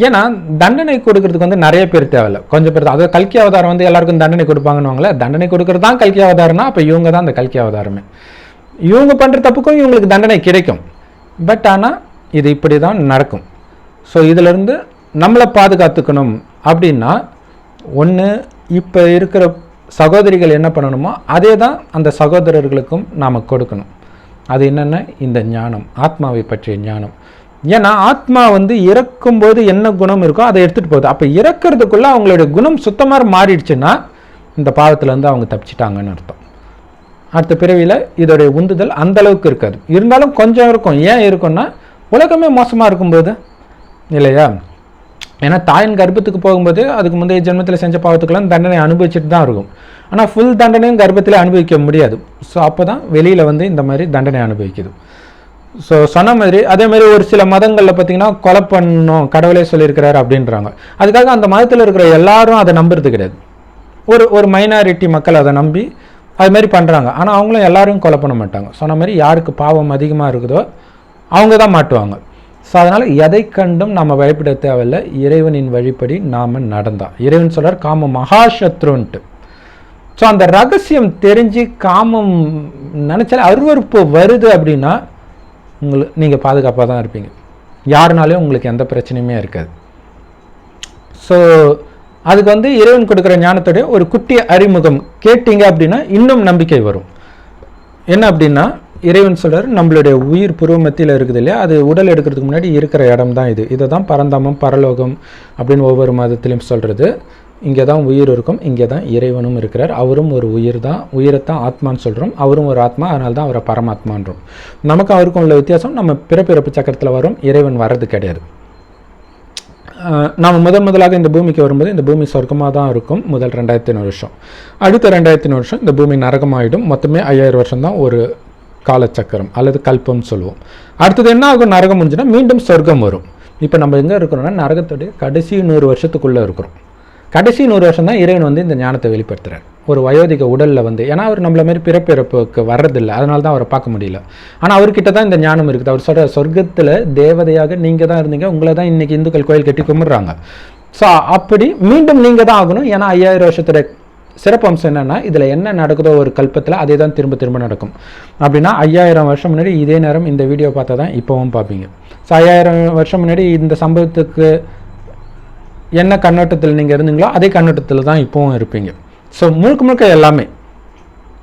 [SPEAKER 1] ஏன்னா தண்டனை கொடுக்கறதுக்கு வந்து நிறைய பேர் தேவையில்லை, கொஞ்சம் பேர் தான். அதாவது கல்கி அவதாரம் வந்து எல்லாருக்கும் தண்டனை கொடுப்பாங்கன்னு, தண்டனை கொடுக்கறது தான் கல்கி அவதாரம்னா அப்போ இவங்க தான் அந்த கல்கி அவதாரமே. இவங்க பண்ணுற தப்புக்கும் இவங்களுக்கு தண்டனை கிடைக்கும், பட் ஆனால் இது இப்படி தான் நடக்கும். ஸோ இதிலிருந்து நம்மளை பாதுகாத்துக்கணும் அப்படின்னா, ஒன்று இப்போ இருக்கிற சகோதரிகள் என்ன பண்ணணுமோ அதே தான் அந்த சகோதரர்களுக்கும் நாம் கொடுக்கணும். அது என்னென்ன, இந்த ஞானம், ஆத்மாவை பற்றிய ஞானம். ஏன்னா ஆத்மா வந்து இறக்கும்போது என்ன குணம் இருக்கோ அதை எடுத்துகிட்டு போகுது. அப்போ இறக்கிறதுக்குள்ளே அவங்களுடைய குணம் சுத்தமாக மாறிடுச்சுன்னா இந்த பாவத்திலேருந்து அவங்க தப்பிச்சிட்டாங்கன்னு அர்த்தம். அடுத்த பிறவியில் இதோடைய உந்துதல் அந்த அளவுக்கு இருக்காது, இருந்தாலும் கொஞ்சம் இருக்கும். ஏன் இருக்குன்னா உலகமே மோசமாக இருக்கும்போது இல்லையா? ஏன்னா தாயின் கர்ப்பத்துக்கு போகும்போது அதுக்கு முந்தைய ஜென்மத்தில் செஞ்ச பாவத்துக்கெல்லாம் தண்டனை அனுபவிச்சுட்டு தான் இருக்கும். ஆனால் ஃபுல் தண்டனையும் கர்ப்பத்தில் அனுபவிக்க முடியாது. ஸோ அப்போ தான் வெளியில் வந்து இந்த மாதிரி தண்டனை அனுபவிக்குது. ஸோ சொன்ன மாதிரி அதே மாதிரி ஒரு சில மதங்களில் பார்த்தீங்கன்னா கொலை பண்ணணும் கடவுளே சொல்லியிருக்கிறாரு அப்படின்றாங்க. அதுக்காக அந்த மதத்தில் இருக்கிற எல்லாரும் அதை நம்புறது கிடையாது. ஒரு மைனாரிட்டி மக்கள் அதை நம்பி அது மாதிரி பண்ணுறாங்க. ஆனால் அவங்களும் எல்லாரும் கொலை பண்ண மாட்டாங்க. சொன்ன மாதிரி யாருக்கு பாவம் அதிகமாக இருக்குதோ அவங்க தான் மாட்டுவாங்க. ஸோ அதனால் எதை கண்டும் நம்ம பயப்பட தேவையில்லை. இறைவனின் வழிப்படி நாம் நடந்தால், இறைவன் சொல்கிறார் காமம் மகாசத்ருன்ட்டு. ஸோ அந்த ரகசியம் தெரிஞ்சு காமம் நினச்சாலே அருவருப்பு வருது அப்படின்னா நீங்கள் பாதுகாப்பாக தான் இருப்பீங்க. யாருனாலையும் உங்களுக்கு எந்த பிரச்சனையுமே இருக்காது. ஸோ அதுக்கு வந்து இறைவன் கொடுக்குற ஞானத்தோடைய ஒரு குட்டி அறிமுகம் கேட்டீங்க அப்படின்னா இன்னும் நம்பிக்கை வரும். என்ன அப்படின்னா இறைவன் சொல்கிறார், நம்மளுடைய உயிர் புருவ மத்தியில் இருக்குது இல்லையா, அது உடல் எடுக்கிறதுக்கு முன்னாடி இருக்கிற இடம் தான் இது. இதை தான் பரந்தாமம் பரலோகம் அப்படின்னு ஒவ்வொரு மதத்திலையும் சொல்கிறது. இங்கே தான் உயிர் இருக்கும், இங்கே தான் இறைவனும் இருக்கிறார். அவரும் ஒரு உயிர் தான், உயிரைத்தான் ஆத்மான்னு சொல்கிறோம். அவரும் ஒரு ஆத்மா, அதனால தான் அவரை பரமாத்மான்றோம். நமக்கு அவருக்கும் உள்ள வித்தியாசம், நம்ம பிறப்பிறப்பு சக்கரத்தில் வரும், இறைவன் வர்றது கிடையாது. நாம் முதலாக இந்த பூமிக்கு வரும்போது இந்த பூமி சொர்க்கமாக தான் இருக்கும் முதல் 2500 வருஷம். அடுத்த 2500 வருஷம் இந்த பூமி நரகமாகிடும். மொத்தமே 5000 வருஷம் தான் ஒரு காலச்சக்கரம் அல்லது கல்பம்னு சொல்லுவோம். அடுத்தது என்ன ஆகும், நரகம் முடிஞ்சுன்னா மீண்டும் சொர்க்கம் வரும். இப்போ நம்ம எங்கே இருக்கிறோம்னா நரகத்துடைய கடைசி 100 வருஷத்துக்குள்ளே இருக்கிறோம். கடைசி 100 வருஷம் தான் இறைவன் வந்து இந்த ஞானத்தை வெளிப்படுத்துகிறார் ஒரு வயோதிக உடலில் வந்து. ஏன்னா அவர் நம்மள மாதிரி பிறப்பிறப்புக்கு வர்றதில்லை, அதனால தான் அவரை பார்க்க முடியல. ஆனால் அவர்கிட்ட தான் இந்த ஞானம் இருக்குது. அவர் சொல்கிற சொர்க்கத்தில் தேவதையாக நீங்கள் தான் இருந்தீங்க, உங்களை தான் இன்றைக்கி இந்துக்கள் கோயில் கட்டி கும்பிட்றாங்க. ஸோ அப்படி மீண்டும் நீங்கள் தான் ஆகணும். ஏன்னா 5000 வருஷத்துடைய சிறப்பம்சம் என்னென்னா இதில் என்ன நடக்குதோ ஒரு கல்பத்தில் அதே தான் திரும்ப திரும்ப நடக்கும். அப்படின்னா 5000 வருஷம் முன்னாடி இதே நேரம் இந்த வீடியோ பார்த்தா தான் இப்போவும் பார்ப்பீங்க. ஸோ 5000 வருஷம் முன்னாடி இந்த சம்பவத்துக்கு என்ன கண்ணோட்டத்தில் நீங்கள் இருந்தீங்களோ அதே கண்ணோட்டத்தில் தான் இப்போவும் இருப்பீங்க. ஸோ முழுக்க எல்லாமே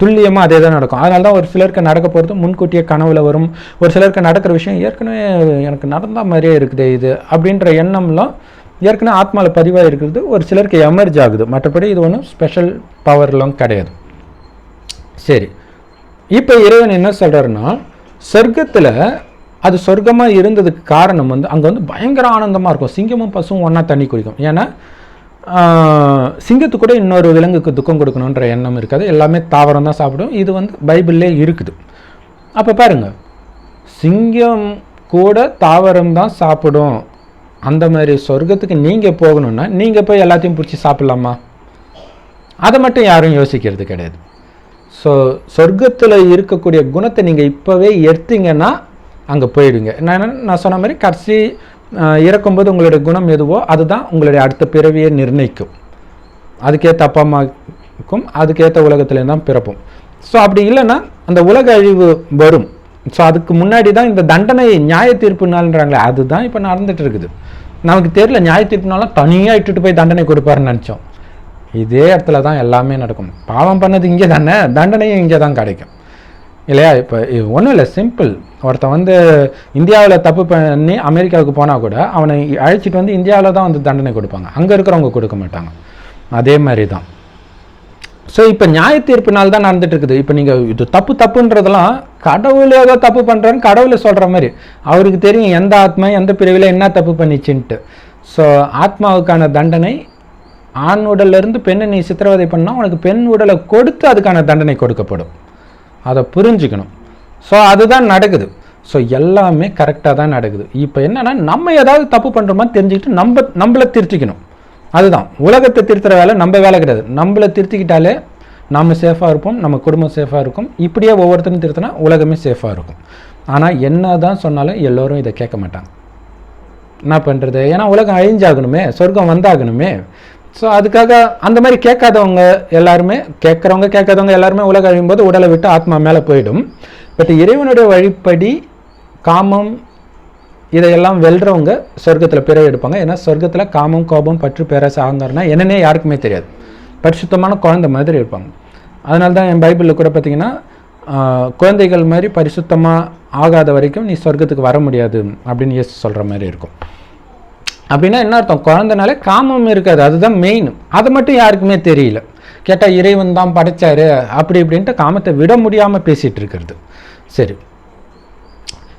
[SPEAKER 1] துல்லியமாக அதே தான் நடக்கும். அதனால தான் ஒரு சிலருக்கு நடக்க போகிறது முன்கூட்டியே கனவுல வரும். ஒரு சிலருக்கு நடக்கிற விஷயம் ஏற்கனவே எனக்கு நடந்த மாதிரியே இருக்குது இது அப்படின்ற எண்ணம்லாம் ஏற்கனவே ஆத்மாவில் பதிவாக இருக்கிறது. ஒரு சிலருக்கு எமர்ஜ் ஆகுது. மற்றபடி இது ஒன்றும் ஸ்பெஷல் பவர்லாம் கிடையாது. சரி, இப்போ இறைவன் என்ன சொல்கிறாருன்னா சொர்க்கத்தில் அது சொர்க்கமாக இருந்ததுக்கு காரணம் வந்து அங்கே வந்து பயங்கர ஆனந்தமாக இருக்கும். சிங்கமும் பசுவும் ஒன்றா தண்ணி குடிக்கும். ஏன்னா சிங்கத்துக்கு கூட இன்னொரு விலங்குக்கு துக்கம் கொடுக்கணுன்ற எண்ணம் இருக்காது. எல்லாமே தாவரம் தான் சாப்பிடும். இது வந்து பைபிள்லே இருக்குது. அப்போ பாருங்கள், சிங்கம் கூட தாவரம் தான் சாப்பிடும். அந்த மாதிரி சொர்க்கத்துக்கு நீங்கள் போகணுன்னா நீங்கள் போய் எல்லாத்தையும் பிடிச்சி சாப்பிட்லாமா? அதை மட்டும் யாரும் யோசிக்கிறது கிடையாது. ஸோ சொர்க்கத்தில் இருக்கக்கூடிய குணத்தை நீங்கள் இப்போவே எடுத்தீங்கன்னா அங்கே போயிடுங்க. நான் சொன்ன மாதிரி கடைசி இறக்கும்போது உங்களுடைய குணம் எதுவோ அதுதான் உங்களுடைய அடுத்த பிறவியை நிர்ணயிக்கும். அதுக்கேற்ற அப்பா அம்மாவுக்கும் அதுக்கேற்ற உலகத்துலேருந்து தான் பிறப்போம். ஸோ அப்படி இல்லைன்னா அந்த உலக அழிவு வரும். ஸோ அதுக்கு முன்னாடி தான் இந்த தண்டனை நியாய தீர்ப்பு நாள்ன்றாங்களே அதுதான் இப்போ நடந்துட்டு இருக்குது. நமக்கு தெரியல, நியாய தீர்ப்புனாலும் தனியாக இட்டுட்டு போய் தண்டனை கொடுப்பாருன்னு நினச்சோம். இதே இடத்துல தான் எல்லாமே நடக்கும். பாவம் பண்ணது இங்கே தானே, தண்டனையும் இங்கே தான் கிடைக்கும் இல்லையா? இப்போ ஒன்றும் இல்லை, சிம்பிள். ஒருத்தன் வந்து இந்தியாவில் தப்பு பண்ணி அமெரிக்காவுக்கு போனால் கூட அவனை அழைச்சிட்டு வந்து இந்தியாவில் தான் வந்து தண்டனை கொடுப்பாங்க, அங்கே இருக்கிறவங்க கொடுக்க மாட்டாங்க. அதே மாதிரி தான். ஸோ இப்போ நியாய தீர்ப்பு நாள் தான் நடந்துட்டு இருக்குது. இப்போ நீங்கள் இது தப்புன்றதெல்லாம் கடவுளே ஏதோ தப்பு பண்ணுறான்னு கடவுளை சொல்கிற மாதிரி அவருக்கு தெரியும் எந்த ஆத்மா எந்த பிரிவில் என்ன தப்பு பண்ணிச்சுன்ட்டு. ஸோ ஆத்மாவுக்கான தண்டனை ஆண் உடல்லேருந்து பெண்ணை நீ சித்திரவதை பண்ணால் உனக்கு பெண் உடலை கொடுத்து அதுக்கான தண்டனை கொடுக்கப்படும். அதை புரிஞ்சுக்கணும். ஸோ அதுதான் நடக்குது. ஸோ எல்லாமே கரெக்டாக தான் நடக்குது. இப்போ என்னென்னா நம்ம ஏதாவது தப்பு பண்ணுறோமா தெரிஞ்சுக்கிட்டு நம்மளை திருத்திக்கணும். அதுதான் உலகத்தை திருத்துற வேலை நம்ம வேலை கிடையாது. நம்மளை திருத்திக்கிட்டாலே நம்ம சேஃபாக இருப்போம், நம்ம குடும்பம் சேஃபாக இருக்கும். இப்படியே ஒவ்வொருத்தரும் திருத்தினா உலகமே சேஃபாக இருக்கும். ஆனால் என்ன தான் சொன்னாலும் எல்லோரும் இதை கேட்க மாட்டாங்க. என்ன பண்ணுறது? ஏன்னா உலகம் அழிஞ்சாகணுமே, சொர்க்கம் வந்தாகணுமே. ஸோ அதுக்காக அந்த மாதிரி கேட்காதவங்க எல்லாருமே, கேட்காதவங்க எல்லாருமே உலகம் அழியும்போது உடலை விட்டு ஆத்மா மேலே போயிடும். பட் இறைவனுடைய வழிப்படி காமம் இதையெல்லாம் வெல்றவங்க சொர்க்கத்தில் பிறகு எடுப்பாங்க. ஏன்னா சொர்க்கத்தில் காமம் கோபம் பற்று பேராசை ஆங்காரனா என்னன்னே யாருக்குமே தெரியாது. பரிசுத்தமான குழந்தை மாதிரி இருப்பாங்க. அதனால தான் என் பைபிளில் கூட பார்த்தீங்கன்னா குழந்தைகள் மாதிரி பரிசுத்தமாக ஆகாத வரைக்கும் நீ சொர்க்கத்துக்கு வர முடியாது அப்படின்னு இயேசு சொல்கிற மாதிரி இருக்கும். அப்படின்னா என்ன அர்த்தம்? குழந்தைனாலே காமம் இருக்காது, அதுதான் மெயின். அதை மட்டும் யாருக்குமே தெரியல. கேட்டால் இறைவன் தான் படைச்சாரு அப்படி இப்படின்ட்டு காமத்தை விட முடியாமல் பேசிகிட்டு இருக்கிறது. சரி,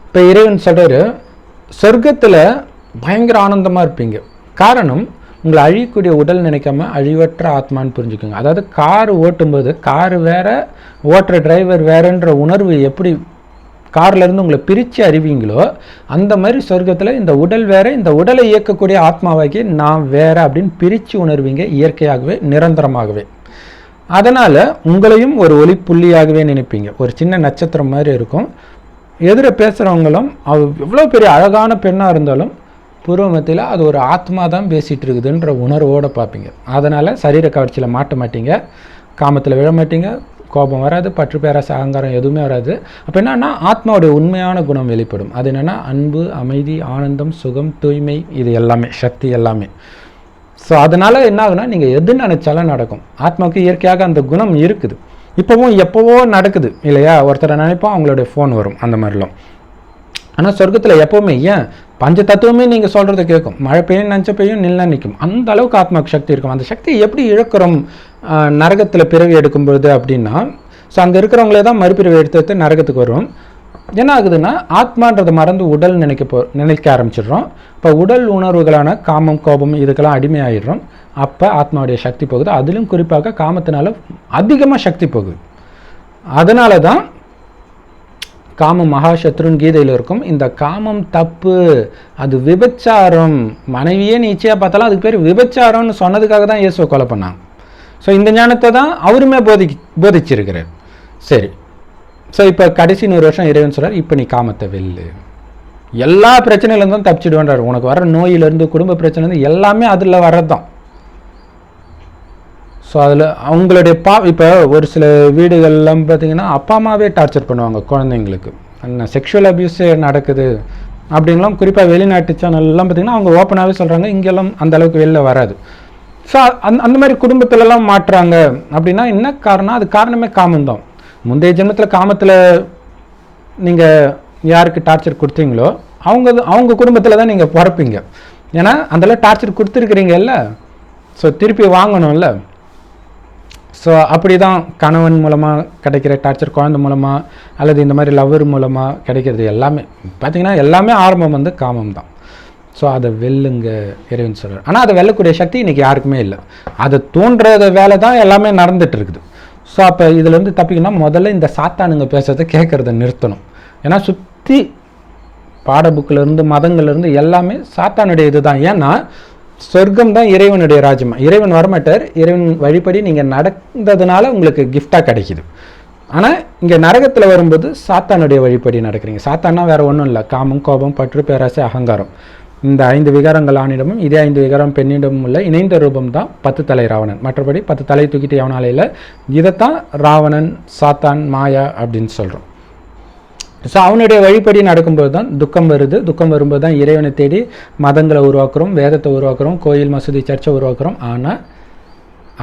[SPEAKER 1] இப்போ இறைவன் சொல்கிறாரு சொர்க்கத்தில் பயங்கர ஆனந்தமாக இருப்பீங்க. காரணம், உங்களை அழியக்கூடிய உடல் நினைக்காம அழிவற்ற ஆத்மான்னு புரிஞ்சுக்கோங்க. அதாவது கார் ஓட்டும்போது கார் வேற, ஓட்டுற டிரைவர் வேறன்ற உணர்வு எப்படி கார்லேருந்து உங்களை பிரித்து அறிவீங்களோ, அந்த மாதிரி சொர்க்கத்தில் இந்த உடல் வேற, இந்த உடலை இயக்கக்கூடிய ஆத்மாவாக்கி நான் வேற அப்படின்னு பிரித்து உணர்வீங்க, இயற்கையாகவே நிரந்தரமாகவே. அதனால் உங்களையும் ஒரு ஒளி புள்ளியாகவே நினைப்பீங்க. ஒரு சின்ன நட்சத்திரம் மாதிரி இருக்கும். எதிர பேசுகிறவங்களும் எவ்வளோ பெரிய அழகான பெண்ணாக இருந்தாலும் பூர்வமத்தில் அது ஒரு ஆத்மா தான் பேசிகிட்டு இருக்குதுன்ற உணர்வோடு பார்ப்பீங்க. அதனால் சரீர கவர்ச்சியில் மாட்ட மாட்டீங்க, காமத்தில் விழ மாட்டீங்க, கோபம் வராது, பற்று பேராசை அகங்காரம் எதுவுமே வராது. அப்போ என்னன்னா ஆத்மாவுடைய உண்மையான குணம் வெளிப்படும். அது என்னென்னா அன்பு, அமைதி, ஆனந்தம், சுகம், தூய்மை, இது எல்லாமே சக்தி எல்லாமே. ஸோ அதனால் என்ன ஆகுனா நீங்கள் எது நினைச்சாலும் நடக்கும். ஆத்மாவுக்கு இயற்கையாக அந்த குணம் இருக்குது. இப்போவும் எப்போவோ நடக்குது இல்லையா? ஒருத்தரை நினைப்போம், அவங்களுடைய ஃபோன் வரும், அந்த மாதிரிலாம். ஆனால் சொர்க்கத்தில் எப்போவுமே ஏன் பஞ்ச தத்துவமே நீங்கள் சொல்கிறத கேட்கும். மழை பெய்யும், நஞ்ச பெய்யும், நில்ல நிற்கும். அந்த அளவுக்கு ஆத்மாவுக்கு சக்தி இருக்கும். அந்த சக்தியை எப்படி இழக்கிறோம் நரகத்தில் பிறவி எடுக்கும்பொழுது அப்படின்னா, ஸோ அங்கே இருக்கிறவங்களே தான் மறுபிறவி எடுத்து நரகத்துக்கு வரும். என்ன ஆகுதுன்னா ஆத்மான்றதை மறந்து உடல் நினைக்க ஆரம்பிச்சிடுறோம். இப்போ உடல் உணர்வுகளான காமம், கோபம் இதுக்கெல்லாம் அடிமையாகிடுறோம். அப்போ ஆத்மாவுடைய சக்தி போகுது. அதிலும் குறிப்பாக காமத்தினால அதிகமாக சக்தி போகுது. அதனால தான் காமம் மகாசத்ருன்னு கீதையில் இருக்கும். இந்த காமம் தப்பு, அது விபச்சாரம். மனைவியே நீச்சையாக பார்த்தாலும் அதுக்கு பேர் விபச்சாரம்னு சொன்னதுக்காக தான் இயேசுவை கொலை பண்ணாங்க. ஸோ இந்த ஞானத்தை தான் அவருமே போதிச்சிருக்கிறார். சரி, ஸோ இப்போ கடைசி 100 வருஷம் இறைவன் சொல்கிறார், இப்போ நீ காமத்தை வெல்லு, எல்லா பிரச்சனையிலேருந்தும் தப்பிச்சிடுவேன்றார். உனக்கு வர நோயிலேருந்து, குடும்ப பிரச்சனைலேருந்து எல்லாமே அதில் வர்றது தான். ஸோ அதில் அவங்களுடைய இப்போ ஒரு சில வீடுகள்லாம் பார்த்திங்கன்னா அப்பா அம்மாவே டார்ச்சர் பண்ணுவாங்க குழந்தைங்களுக்கு. செக்ஷுவல் அப்யூஸே நடக்குது அப்படின்லாம். குறிப்பாக வெளிநாட்டு சேனல்லாம் பார்த்திங்கன்னா அவங்க ஓப்பனாகவே சொல்கிறாங்க, இங்கெல்லாம் அந்த அளவுக்கு வெளில வராது. ஸோ அந்த மாதிரி குடும்பத்திலலாம் மாட்டுறாங்க அப்படின்னா என்ன காரணம்? அது காரணமே காமந்தான். முந்தைய ஜென்மத்தில் காமத்தில் நீங்கள் யாருக்கு டார்ச்சர் கொடுத்தீங்களோ அவங்க குடும்பத்தில் தான் நீங்கள் பிறப்பீங்க. ஏன்னா அந்தளவு டார்ச்சர் கொடுத்துருக்குறீங்கல்ல, ஸோ திருப்பி வாங்கணும்ல. ஸோ அப்படி தான் கணவன் மூலமாக கிடைக்கிற டார்ச்சர், குழந்தை மூலமாக அல்லது இந்த மாதிரி லவ்வர் மூலமாக கிடைக்கிறது எல்லாமே பார்த்திங்கன்னா எல்லாமே ஆரம்பம் வந்து காமம் தான். ஸோ அதை வெல்லுங்க இறைவன் சொல்கிறார். ஆனால் அதை வெல்லக்கூடிய சக்தி இன்றைக்கி யாருக்குமே இல்லை. அதை தோன்றுற வேலை தான் எல்லாமே நடந்துட்டு இருக்குது. ஸோ அப்போ இதுலேருந்து தப்பிக்கணும்னா முதல்ல இந்த சாத்தானுங்க பேசுறதை கேட்குறத நிறுத்தணும். ஏன்னா சுற்றி பாடப்புக்கிலேருந்து மதங்கள்லேருந்து எல்லாமே சாத்தானுடைய இது தான். ஏன்னா சொர்க்கம் தான் இறைவனுடைய ராஜ்யம். இறைவன் வரமாட்டார், இறைவன் வழிபடி நீங்கள் நடந்ததுனால உங்களுக்கு கிஃப்டாக கிடைக்கிது. ஆனால் இங்கே நரகத்தில் வரும்போது சாத்தானுடைய வழிபடி நடக்கிறீங்க. சாத்தானா வேறு ஒன்றும் இல்லை, காமம், கோபம், பற்று, பேராசை, அகங்காரம். இந்த 5 விகாரங்கள் ஆணிடமும் இதே 5 விகாரம் பெண்ணிடமும் உள்ள இணைந்த ரூபம் தான் 10 தலை ராவணன். மற்றபடி 10 தலை தூக்கிட்டு எவனாலையில் இதைத்தான் ராவணன், சாத்தான், மாயா அப்படின்னு சொல்கிறோம். ஸோ அவனுடைய வழிபடி நடக்கும்போது தான் துக்கம் வருது. துக்கம் வரும்போது தான் இறைவனை தேடி மதங்களை உருவாக்குறோம், வேதத்தை உருவாக்குறோம், கோயில், மசூதி, சர்ச்சை உருவாக்குறோம். ஆனால்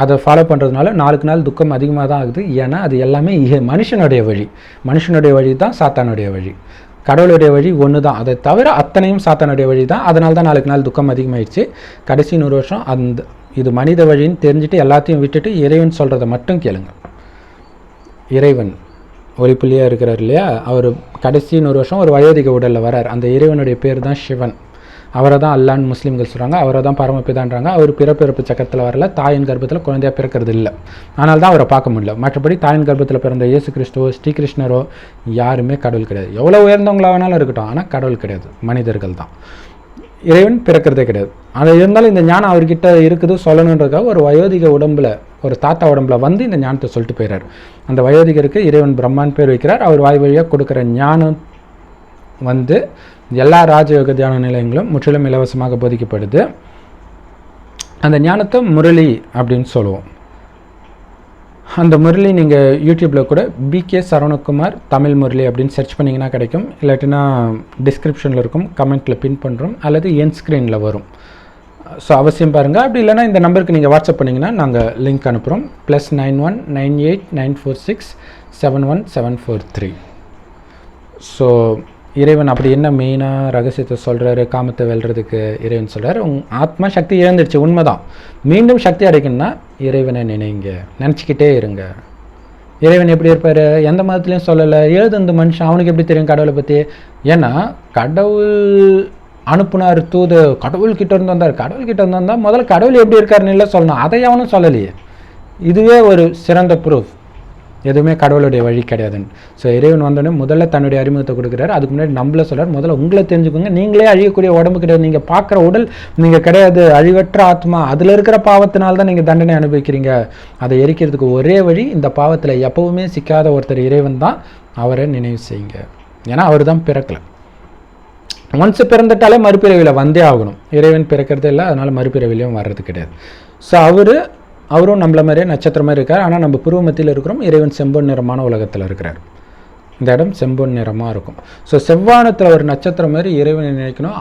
[SPEAKER 1] அதை ஃபாலோ பண்ணுறதுனால நாளுக்கு நாள் துக்கம் அதிகமாக தான் ஆகுது. ஏன்னா அது எல்லாமே மனுஷனுடைய வழி. மனுஷனுடைய வழி தான் சாத்தானுடைய வழி. கடவுளுடைய வழி ஒன்று தான், அதை தவிர அத்தனையும் சாத்தானுடைய வழி தான். அதனால தான் நாளுக்கு நாள் துக்கம் அதிகமாகிடுச்சு. கடைசி 100 வருஷம் இது மனித வழின்னு தெரிஞ்சுட்டு எல்லாத்தையும் விட்டுட்டு இறைவன் சொல்கிறத மட்டும் கேளுங்க. இறைவன் ஒளிப்புள்ளியாக இருக்கிறார் இல்லையா, அவர் கடைசி 100 வருஷம் ஒரு வயோதிக உடலில் வரார். அந்த இறைவனுடைய பேர் தான் சிவன். அவரை தான் அல்லான்னு முஸ்லீம்கள் சொல்கிறாங்க. அவரை தான் பரமபிதான்றாங்க. அவர் பிறப்பிறப்பு சக்கரத்தில் வரல, தாயின் கர்ப்பத்தில் குழந்தையாக பிறக்கிறது இல்லை. அதனால தான் அவரை பார்க்க முடியல. மற்றபடி தாயின் கர்ப்பத்தில் பிறந்த இயேசு கிறிஸ்துவோ ஸ்ரீகிருஷ்ணரோ யாருமே கடவுள் கிடையாது. எவ்வளோ உயர்ந்தவங்களாக வேணாலும் இருக்கட்டும், ஆனால் கடவுள் கிடையாது, மனிதர்கள் தான். இறைவன் பிறக்கிறதே கிடையாது. அது இருந்தாலும் இந்த ஞானம் அவர்கிட்ட இருக்குது சொல்லணுன்றதுக்காக ஒரு வயோதிக உடம்பில், ஒரு தாத்தா உடம்புல வந்து இந்த ஞானத்தை சொல்லிட்டு போயிறார். அந்த வயோதிகருக்கு இறைவன் பிரம்மான் பேர் வைக்கிறார். அவர் வாய் வழியாக கொடுக்குற ஞானம் வந்து எல்லா ராஜயோக தியான நிலையங்களும் முற்றிலும் இலவசமாக போதிக்கப்படுது. அந்த ஞானத்தை முரளி அப்படின்னு சொல்லுவோம். அந்த முரளி நீங்கள் யூடியூப்பில் கூட பிகே சரவணகுமார் தமிழ் முரளி அப்படின்னு சர்ச் பண்ணிங்கன்னா கிடைக்கும். இல்லாட்டினா டிஸ்கிரிப்ஷனில் இருக்கும், கமெண்ட்டில் பின் பண்ணுறோம், அல்லது என் ஸ்க்ரீனில் வரும். ஸோ அவசியம் பாருங்கள். அப்படி இல்லைனா இந்த நம்பருக்கு நீங்கள் வாட்ஸ்அப் பண்ணிங்கன்னா நாங்கள் லிங்க் அனுப்புகிறோம். +91 98 946 71743. ஸோ இறைவன் அப்படி என்ன மெயினாக ரகசியத்தை சொல்கிறாரு காமத்தை வெல்றதுக்கு? இறைவன் சொல்கிறார், ஆத்மா சக்தி இழந்துருச்சு, உண்மைதான். மீண்டும் சக்தி அடைக்கணும்னா இறைவனை நினச்சிக்கிட்டே இருங்க. இறைவன் எப்படி இருப்பார்? எந்த மதத்துலேயும் சொல்லலை. எழுதுந்து மனுஷன், அவனுக்கு எப்படி தெரியும் கடவுளை பற்றி? ஏன்னா கடவுள் அனுப்புனார் தூது, கடவுள்கிட்ட இருந்து வந்தார். கடவுள்கிட்ட இருந்து வந்தால் முதல்ல கடவுள் எப்படி இருக்காருன்னு இல்லை சொல்லணும், அதை அவனும் சொல்லலையே. இதுவே ஒரு சிறந்த ப்ரூஃப் எதுவுமே கடவுளுடைய வழி கிடையாதுன்னு. ஸோ இறைவன் வந்தோடனே முதல்ல தன்னுடைய அறிமுகத்தை கொடுக்குறாரு. அதுக்கு முன்னாடி நம்மள சொல்கிறார், முதல்ல உங்களை தெரிஞ்சுக்கோங்க, நீங்களே அழியக்கூடிய உடம்பு கிடையாது, நீங்கள் பார்க்குற உடல் நீங்கள் கிடையாது, அழிவற்ற ஆத்மா, அதில் இருக்கிற பாவத்தினால்தான் தான் நீங்கள் தண்டனை அனுபவிக்கிறீங்க. அதை எரிக்கிறதுக்கு ஒரே வழி, இந்த பாவத்தில் எப்பவுமே சிக்காத ஒருத்தர் இறைவன் தான், அவரை நினைவு செய்யுங்க. ஏன்னா அவர் தான் பிறக்கலை. ஒன்ஸ் பிறந்துட்டாலே மறுபிறவியில் வந்தே ஆகணும். இறைவன் பிறக்கிறது இல்லை, அதனால் மறுபிறவிலையும் வர்றது கிடையாது. ஸோ அவரும் நம்மள மாதிரியே நட்சத்திரம் மாதிரி இருக்கார். ஆனால் நம்ம புருவ மத்தியில் இருக்கிறோம், இறைவன் செம்பொன் நிறமான உலகத்தில் இருக்கிறார். இந்த இடம் செம்பொன் நிறமாக இருக்கும். ஸோ செவ்வானத்தில் ஒரு நட்சத்திரம் மாதிரி இறைவனை நினைக்கணும்,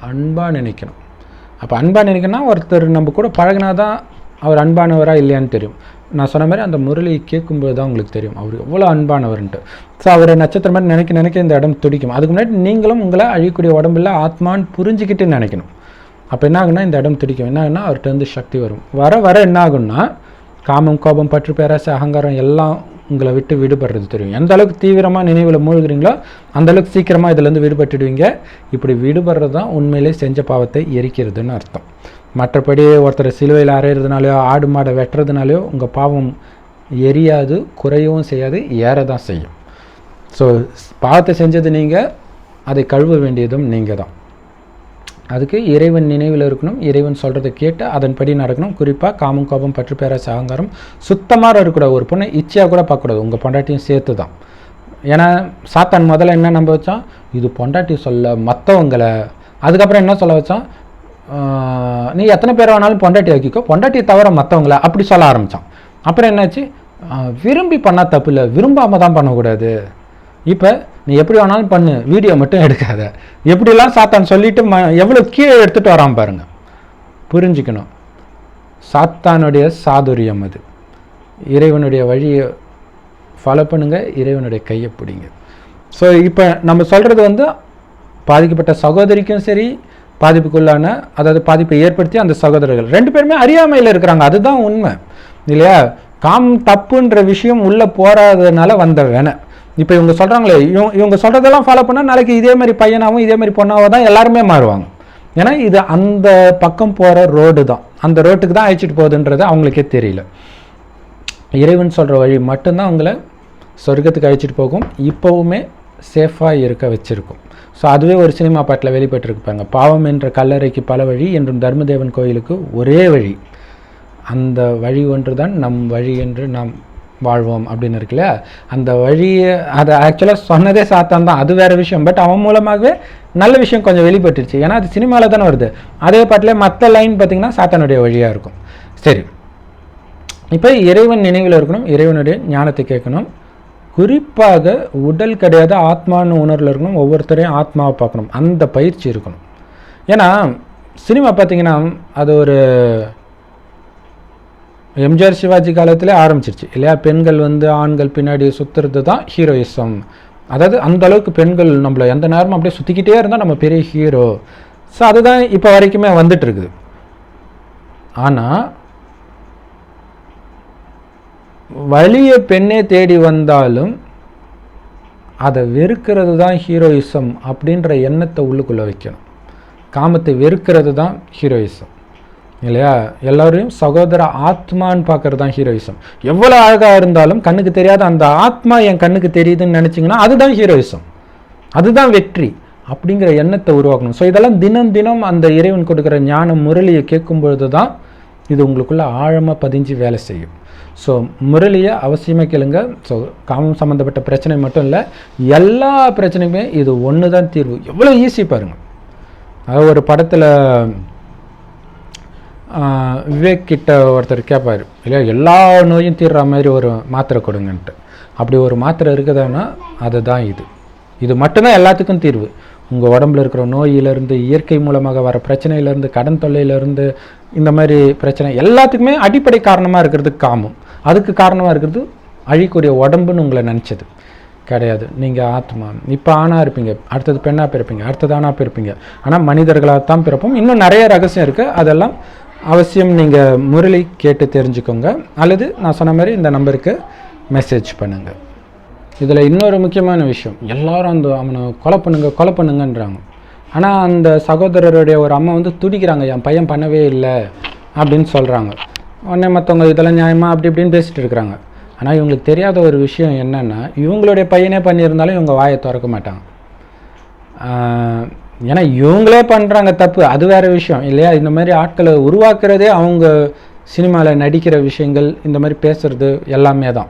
[SPEAKER 1] அன்பாக நினைக்கணும். அப்போ அன்பாக நினைக்கணும்னா ஒருத்தர் நம்ம கூட பழகினா தான் அவர் அன்பானவராக இல்லையான்னு தெரியும். நான் சொன்ன மாதிரி அந்த முரளியை கேட்கும்போது தான் உங்களுக்கு தெரியும் அவர் எவ்வளோ அன்பானவர்ன்ட்டு. ஸோ அவரை நட்சத்திரம் மாதிரி நினைக்க இந்த இடம் துடிக்கும். அதுக்கு முன்னாடி நீங்களும் உங்களை அழியக்கூடிய உடம்புல ஆத்மான்னு புரிஞ்சுக்கிட்டு நினைக்கணும். அப்போ என்ன ஆகுன்னா இந்த இடம் துடிக்கும். என்ன ஆகுன்னா அவர்கிட்ட வந்து சக்தி வரும். வர என்ன ஆகுன்னா காமம், கோபம், பற்று, பேராசை, அகங்காரம் எல்லாம் உங்களை விட்டு விடுபடுறது தெரியும். எந்த அளவுக்கு தீவிரமாக நினைவில் மூழ்கிறீங்களோ அந்தளவுக்கு சீக்கிரமாக இதிலேருந்து விடுபட்டுடுவீங்க. இப்படி விடுபடுறது தான் உண்மையிலே செஞ்ச பாவத்தை எரிக்கிறதுன்னு அர்த்தம். மற்றபடி ஒருத்தர் சிலுவையில் அறையிறதுனாலையோ ஆடு மாடை வெட்டுறதுனாலையோ உங்கள் பாவம் எரியாது, குறையவும் செய்யாது, ஏற தான் செய்யும். ஸோ பாவத்தை செஞ்சது நீங்கள், அதை கழுவ வேண்டியதும் நீங்கள் தான். அதுக்கு இறைவன் நினைவில் இருக்கணும், இறைவன் சொல்கிறத கேட்டு அதன்படி நடக்கணும். குறிப்பாக காமம், கோபம், பற்று, பேராசை, அகங்காரம் சுத்தமாக இருக்கக்கூடாது. ஒரு பொண்ணை இச்சையாக கூட பார்க்கக்கூடாது, உங்கள் பொண்டாட்டியும் சேர்த்து தான். ஏன்னா சாத்தான் முதல்ல என்ன நம்ப வச்சான், இது பொண்டாட்டி சொல்ல மற்றவங்களை. அதுக்கப்புறம் என்ன சொல்ல வச்சான், நீ எத்தனை பேர் வேணாலும் பொண்டாட்டி ஆக்கிக்கோ, பொண்டாட்டியை தவிர மற்றவங்கள, அப்படி சொல்ல ஆரம்பித்தான். அப்புறம் என்னாச்சு, விரும்பி பண்ணால் தப்பு இல்லை, விரும்பாமல் தான் பண்ணக்கூடாது. இப்போ நீ எப்படி வேணாலும் பண்ணு, வீடியோ மட்டும் எடுக்காத, எப்படிலாம் சாத்தான் சொல்லிட்டு எவ்வளோ கீழே எடுத்துகிட்டு வரான் பாருங்கள். புரிஞ்சுக்கணும், சாத்தானுடைய சாதுரியம் அது. இறைவனுடைய வழியை ஃபாலோ பண்ணுங்க, இறைவனுடைய கையை பிடிங்க. ஸோ இப்போ நம்ம சொல்கிறது வந்து பாதிக்கப்பட்ட சகோதரிக்கும் சரி, பாதிப்புக்குள்ளான, அதாவது பாதிப்பை ஏற்படுத்தி அந்த சகோதரர்கள் 2 பேருமே அறியாமையில் இருக்கிறாங்க. அதுதான் உண்மை இல்லையா? தப்புன்ற விஷயம் உள்ளே போகாததுனால வந்த வேணை. இப்போ இவங்க சொல்கிறாங்களே, இவங்க சொல்கிறதெல்லாம் ஃபாலோ பண்ணால் நாளைக்கு இதே மாதிரி பையனாகவும் இதே மாதிரி பொண்ணாகவும் தான் எல்லாருமே மாறுவாங்க. ஏன்னா இது அந்த பக்கம் போகிற ரோடு தான், அந்த ரோட்டுக்கு தான் அழைச்சிட்டு போகுதுன்றது அவங்களுக்கே தெரியல. இறைவன் சொல்கிற வழி மட்டும்தான் அவங்கள சொர்க்கத்துக்கு அழைச்சிட்டு போகும், இப்போவுமே சேஃபாக இருக்க வச்சுருக்கும். ஸோ அதுவே ஒரு சினிமா பாட்டில் வெளிப்பட்டுருப்பாங்க, பாவம் என்ற கல்லறைக்கு பல வழி என்றும் தர்மதேவன் கோயிலுக்கு ஒரே வழி, அந்த வழி ஒன்று தான் நம் வழி என்று நாம் வாழ்வோம் அப்படின்னு இருக்குல்ல. அந்த வழியை அதை ஆக்சுவலாக சொன்னதே சாத்தான் தான், அது வேறு விஷயம். பட் அவன் மூலமாகவே நல்ல விஷயம் கொஞ்சம் வெளிப்பட்டுருச்சு. ஏன்னா அது சினிமாவில் தானே வருது. அதே பாட்டில் மற்ற லைன் பார்த்திங்கன்னா சாத்தானுடைய வழியாக இருக்கும். சரி, இப்போ இறைவன் நினைவில் இருக்கணும், இறைவனுடைய ஞானத்தை கேட்கணும். குறிப்பாக உடல் கிடையாது, ஆத்மான்னு உணர்வில் இருக்கணும். ஒவ்வொருத்தரையும் ஆத்மாவை பார்க்கணும், அந்த பயிற்சி இருக்கணும். ஏன்னா சினிமா பார்த்திங்கன்னா அது ஒரு எம்ஜிஆர் சிவாஜி காலத்திலே ஆரம்பிச்சிருச்சு இல்லையா? பெண்கள் வந்து ஆண்கள் பின்னாடி சுற்றுறது தான் ஹீரோயிசம். அதாவது அந்த அளவுக்கு பெண்கள் நம்மளை எந்த நேரமும் அப்படியே சுற்றிக்கிட்டே இருந்தால் நம்ம பெரிய ஹீரோ. ஸோ அதுதான் இப்போ வரைக்குமே வந்துட்டு இருக்குது. ஆனால் வலிய பெண்ணே தேடி வந்தாலும் அதை வெறுக்கிறது தான் ஹீரோயிசம் அப்படின்ற எண்ணத்தை உள்ளுக்குள்ளே வைக்கணும். காமத்தை வெறுக்கிறது தான் ஹீரோயிசம் இல்லையா? எல்லோரையும் சகோதர ஆத்மான்னு பார்க்கறது தான் ஹீரோயிசம். எவ்வளோ அழகாக இருந்தாலும் கண்ணுக்கு தெரியாத அந்த ஆத்மா என் கண்ணுக்கு தெரியுதுன்னு நினச்சிங்கன்னா அதுதான் ஹீரோயிசம், அதுதான் வெற்றி அப்படிங்கிற எண்ணத்தை உருவாக்கணும். ஸோ இதெல்லாம் தினம் தினம் அந்த இறைவன் கொடுக்குற ஞான முரளியை கேட்கும்பொழுது தான் இது உங்களுக்குள்ள ஆழமாக பதிஞ்சு வேலை செய்யும். ஸோ முரளியை அவசியமாக கேளுங்க. ஸோ காமம் சம்மந்தப்பட்ட பிரச்சனை மட்டும் இல்லை, எல்லா பிரச்சனையுமே இது ஒன்று தான் தீர்வு. எவ்வளோ ஈஸி பாருங்கள். அதாவது ஒரு படத்தில் விவேக் கிட்ட ஒருத்தர் கேட்பார் இல்லையா, எல்லா நோயும் தீர்ற மாதிரி ஒரு மாத்திரை கொடுங்கன்ட்டு. அப்படி ஒரு மாத்திரை இருக்குதுன்னா அதுதான் இது மட்டும்தான் எல்லாத்துக்கும் தீர்வு. உங்கள் உடம்புல இருக்கிற நோயிலேருந்து, இயற்கை மூலமாக வர பிரச்சனையிலேருந்து, கடன் தொல்லையிலேருந்து, இந்த மாதிரி பிரச்சனை எல்லாத்துக்குமே அடிப்படை காரணமாக இருக்கிறது காமம். அதுக்கு காரணமாக இருக்கிறது அழிக்கூடிய உடம்புன்னு உங்களை நினச்சது கிடையாது. நீங்கள் ஆத்மா. இப்போ ஆணாக இருப்பீங்க, அடுத்தது பெண்ணாக பிறப்பீங்க, அடுத்தது ஆணாக பிறப்பீங்க. ஆனால் மனிதர்களாக தான் பிறப்போம். இன்னும் நிறைய ரகசியம் இருக்குது, அதெல்லாம் அவசியம் நீங்கள் முரளி கேட்டு தெரிஞ்சுக்கோங்க. அல்லது நான் சொன்ன மாதிரி இந்த நம்பருக்கு மெசேஜ் பண்ணுங்கள். இதில் இன்னொரு முக்கியமான விஷயம், எல்லாரும் அவனை கொலை பண்ணுங்கன்றாங்க. ஆனால் அந்த சகோதரருடைய ஒரு அம்மா வந்து துடிக்கிறாங்க, என் பையன் பண்ணவே இல்லை அப்படின்னு சொல்கிறாங்க. உடனே மற்றவங்க இதெல்லாம் நியாயமா அப்படி இப்படின்னு பேசிகிட்டு இருக்கிறாங்க. ஆனால் இவங்களுக்கு தெரியாத ஒரு விஷயம் என்னென்னா, இவங்களுடைய பையனே பண்ணியிருந்தாலும் இவங்க வாயை திறக்க மாட்டாங்க. ஏன்னா இவங்களே பண்ணுறாங்க தப்பு, அது வேறு விஷயம் இல்லையா. இந்த மாதிரி ஆட்களை உருவாக்குறதே அவங்க சினிமாவில் நடிக்கிற விஷயங்கள், இந்த மாதிரி பேசுகிறது எல்லாமே தான்.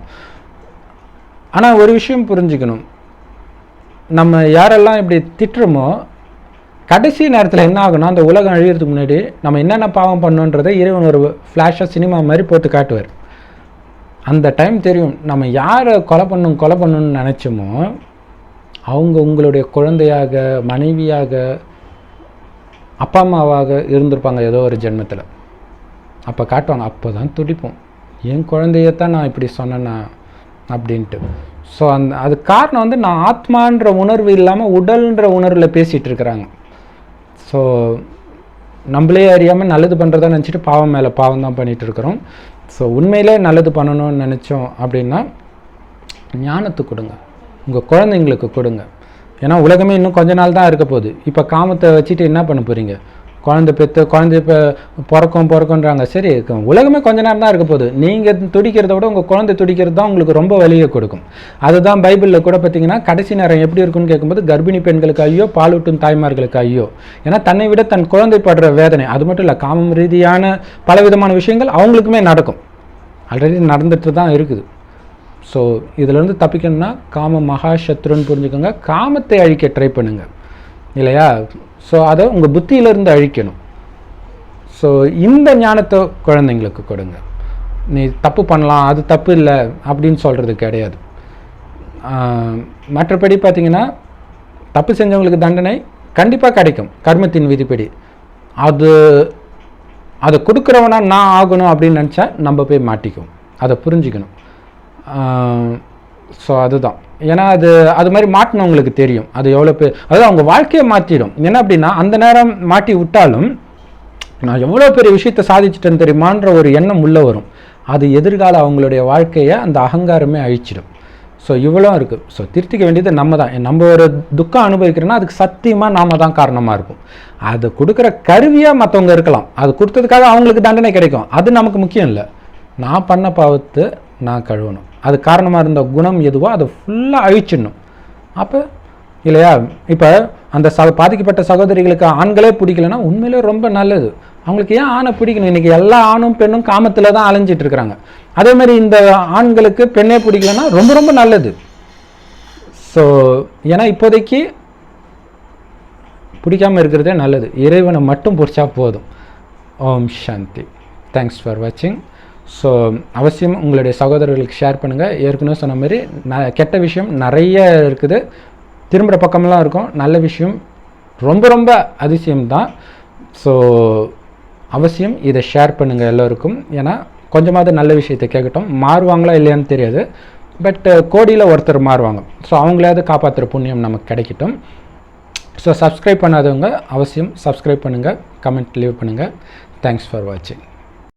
[SPEAKER 1] ஆனால் ஒரு விஷயம் புரிஞ்சுக்கணும், நம்ம யாரெல்லாம் இப்படி திட்டுறோமோ கடைசி நேரத்தில் என்ன ஆகுனா, அந்த உலகம் அழிகிறதுக்கு முன்னாடி நம்ம என்னென்ன பாவம் பண்ணோன்றதை இறைவன் ஒரு ஃப்ளாஷாக சினிமா மாதிரி போட்டு காட்டுவார். அந்த டைம் தெரியும் நம்ம யாரை கொலை பண்ணணும்னு நினச்சோமோ அவங்க உங்களுடைய குழந்தையாக, மனைவியாக, அப்பா அம்மாவாக இருந்திருப்பாங்க ஏதோ ஒரு ஜென்மத்தில். அப்போ காட்டுவாங்க, அப்போ தான் துடிப்போம், என் குழந்தையத்தான் நான் இப்படி சொன்னேன்னா அப்படின்ட்டு. ஸோ அது காரணம் வந்து நான் ஆத்மான்ற உணர்வு இல்லாமல் உடல்ன்ற உணர்வில் பேசிகிட்டு இருக்கிறாங்க. ஸோ நம்மளே அறியாமல் நல்லது பண்ணுறதா நினச்சிட்டு பாவம் மேலே பாவம் தான் பண்ணிகிட்டு இருக்கிறோம். ஸோ உண்மையிலே நல்லது பண்ணணும்னு நினச்சோம் அப்படின்னா ஞானத்தை கொடுங்க, உங்கள் குழந்தைங்களுக்கு கொடுங்க. ஏன்னா உலகமே இன்னும் கொஞ்ச நாள் தான் இருக்க போகுது. இப்போ காமத்தை வச்சுட்டு என்ன பண்ண போகிறீங்க? குழந்தை இப்போ பிறக்கும்ன்றாங்க. சரி, உலகமே கொஞ்ச நேரம் தான் இருக்க போகுது. நீங்கள் துடிக்கிறத விட உங்கள் குழந்தை துடிக்கிறது தான் உங்களுக்கு ரொம்ப வலியை கொடுக்கும். அதுதான் பைபிளில் கூட பார்த்தீங்கன்னா கடைசி நேரம் எப்படி இருக்குன்னு கேட்கும்போது கர்ப்பிணி பெண்களுக்கு ஐயோ, பாலூட்டும் தாய்மார்களுக்கு ஐயோ. ஏன்னா தன்னை விட தன் குழந்தை படுற வேதனை, அது மட்டும் இல்லை, காமம் ரீதியான பலவிதமான விஷயங்கள் அவங்களுக்குமே நடக்கும், ஆல்ரெடி நடந்துட்டு தான் இருக்குது. ஸோ இதிலேருந்து தப்பிக்கணும்னா காம மகாசத்ருன்னு புரிஞ்சுக்கோங்க. காமத்தை அழிக்க ட்ரை பண்ணுங்கள் இல்லையா. ஸோ அதை உங்கள் புத்தியிலேருந்து அழிக்கணும். ஸோ இந்த ஞானத்தை குழந்தைங்களுக்கு கொடுங்க. நீ தப்பு பண்ணலாம், அது தப்பு இல்லை அப்படின்னு சொல்கிறது கிடையாது. மற்றபடி பார்த்திங்கன்னா தப்பு செஞ்சவங்களுக்கு தண்டனை கண்டிப்பாக கிடைக்கும் கர்மத்தின் விதிப்படி. அதை கொடுக்குறவனா நான் ஆகணும் அப்படின்னு நினச்சா நம்ம போய் மாட்டிக்கும். அதை புரிஞ்சுக்கணும். ஸோ அதுதான். ஏன்னா அது மாதிரி மாட்டினவங்களுக்கு தெரியும் அது எவ்வளோ பேர், அதாவது அவங்க வாழ்க்கையை மாற்றிடும். என்ன அப்படின்னா அந்த நேரம் மாட்டி விட்டாலும் நான் எவ்வளோ பெரிய விஷயத்தை சாதிச்சிட்டேன்னு தெரியுமான்ற ஒரு எண்ணம் உள்ளே வரும். அது எதிர்கால அவங்களுடைய வாழ்க்கையை அந்த அகங்காரமே அழிச்சிடும். ஸோ இவ்வளோ இருக்குது. ஸோ திருத்திக்க வேண்டியது நம்ம தான். நம்ம ஒரு துக்கம் அனுபவிக்கிறோன்னா அதுக்கு சத்தியமாக நாம தான் காரணமாக இருக்கும். அது கொடுக்குற கருவியாக மற்றவங்க இருக்கலாம், அது கொடுத்ததுக்காக அவங்களுக்கு தண்டனை கிடைக்கும், அது நமக்கு முக்கியம் இல்லை. நான் பண்ண பாவத்தை நான் கழுவணும், அது காரணமாக இருந்த குணம் எதுவோ அதை ஃபுல்லாக அழிச்சிடணும். அப்போ இல்லையா. இப்போ அந்த பாதிக்கப்பட்ட சகோதரிகளுக்கு ஆண்களே பிடிக்கலன்னா உண்மையிலே ரொம்ப நல்லது. அவங்களுக்கு ஏன் ஆணை பிடிக்கணும்? இன்றைக்கி எல்லா ஆணும் பெண்ணும் காமத்தில் தான் அலைஞ்சிட்டு இருக்கிறாங்க. அதே மாதிரி இந்த ஆண்களுக்கு பெண்ணே பிடிக்கலன்னா ரொம்ப ரொம்ப நல்லது. ஸோ ஏன்னா இப்போதைக்கு பிடிக்காமல் இருக்கிறதே நல்லது. இறைவனை மட்டும் பிடிச்சா போதும். ஓம் சாந்தி. தேங்க்ஸ் ஃபார் வாட்சிங். ஸோ அவசியம் உங்களுடைய சகோதரர்களுக்கு ஷேர் பண்ணுங்கள். ஏற்கனவே சொன்ன மாதிரி கெட்ட விஷயம் நிறைய இருக்குது, திரும்புகிற பக்கமெல்லாம் இருக்கும். நல்ல விஷயம் ரொம்ப ரொம்ப அதிசயம்தான். ஸோ அவசியம் இதை ஷேர் பண்ணுங்கள் எல்லோருக்கும். ஏன்னா கொஞ்சமாவது நல்ல விஷயத்தை கேட்கட்டும். மாறுவாங்களா இல்லையான்னு தெரியாது, பட் கோடியில் ஒருத்தர் மாறுவாங்க. ஸோ அவங்களையாவது காப்பாற்றுற புண்ணியம் நமக்கு கிடைக்கட்டும். ஸோ சப்ஸ்கிரைப் பண்ணாதவங்க அவசியம் சப்ஸ்கிரைப் பண்ணுங்கள், கமெண்ட் லீவ் பண்ணுங்கள். தேங்க்ஸ் ஃபார் வாட்சிங்.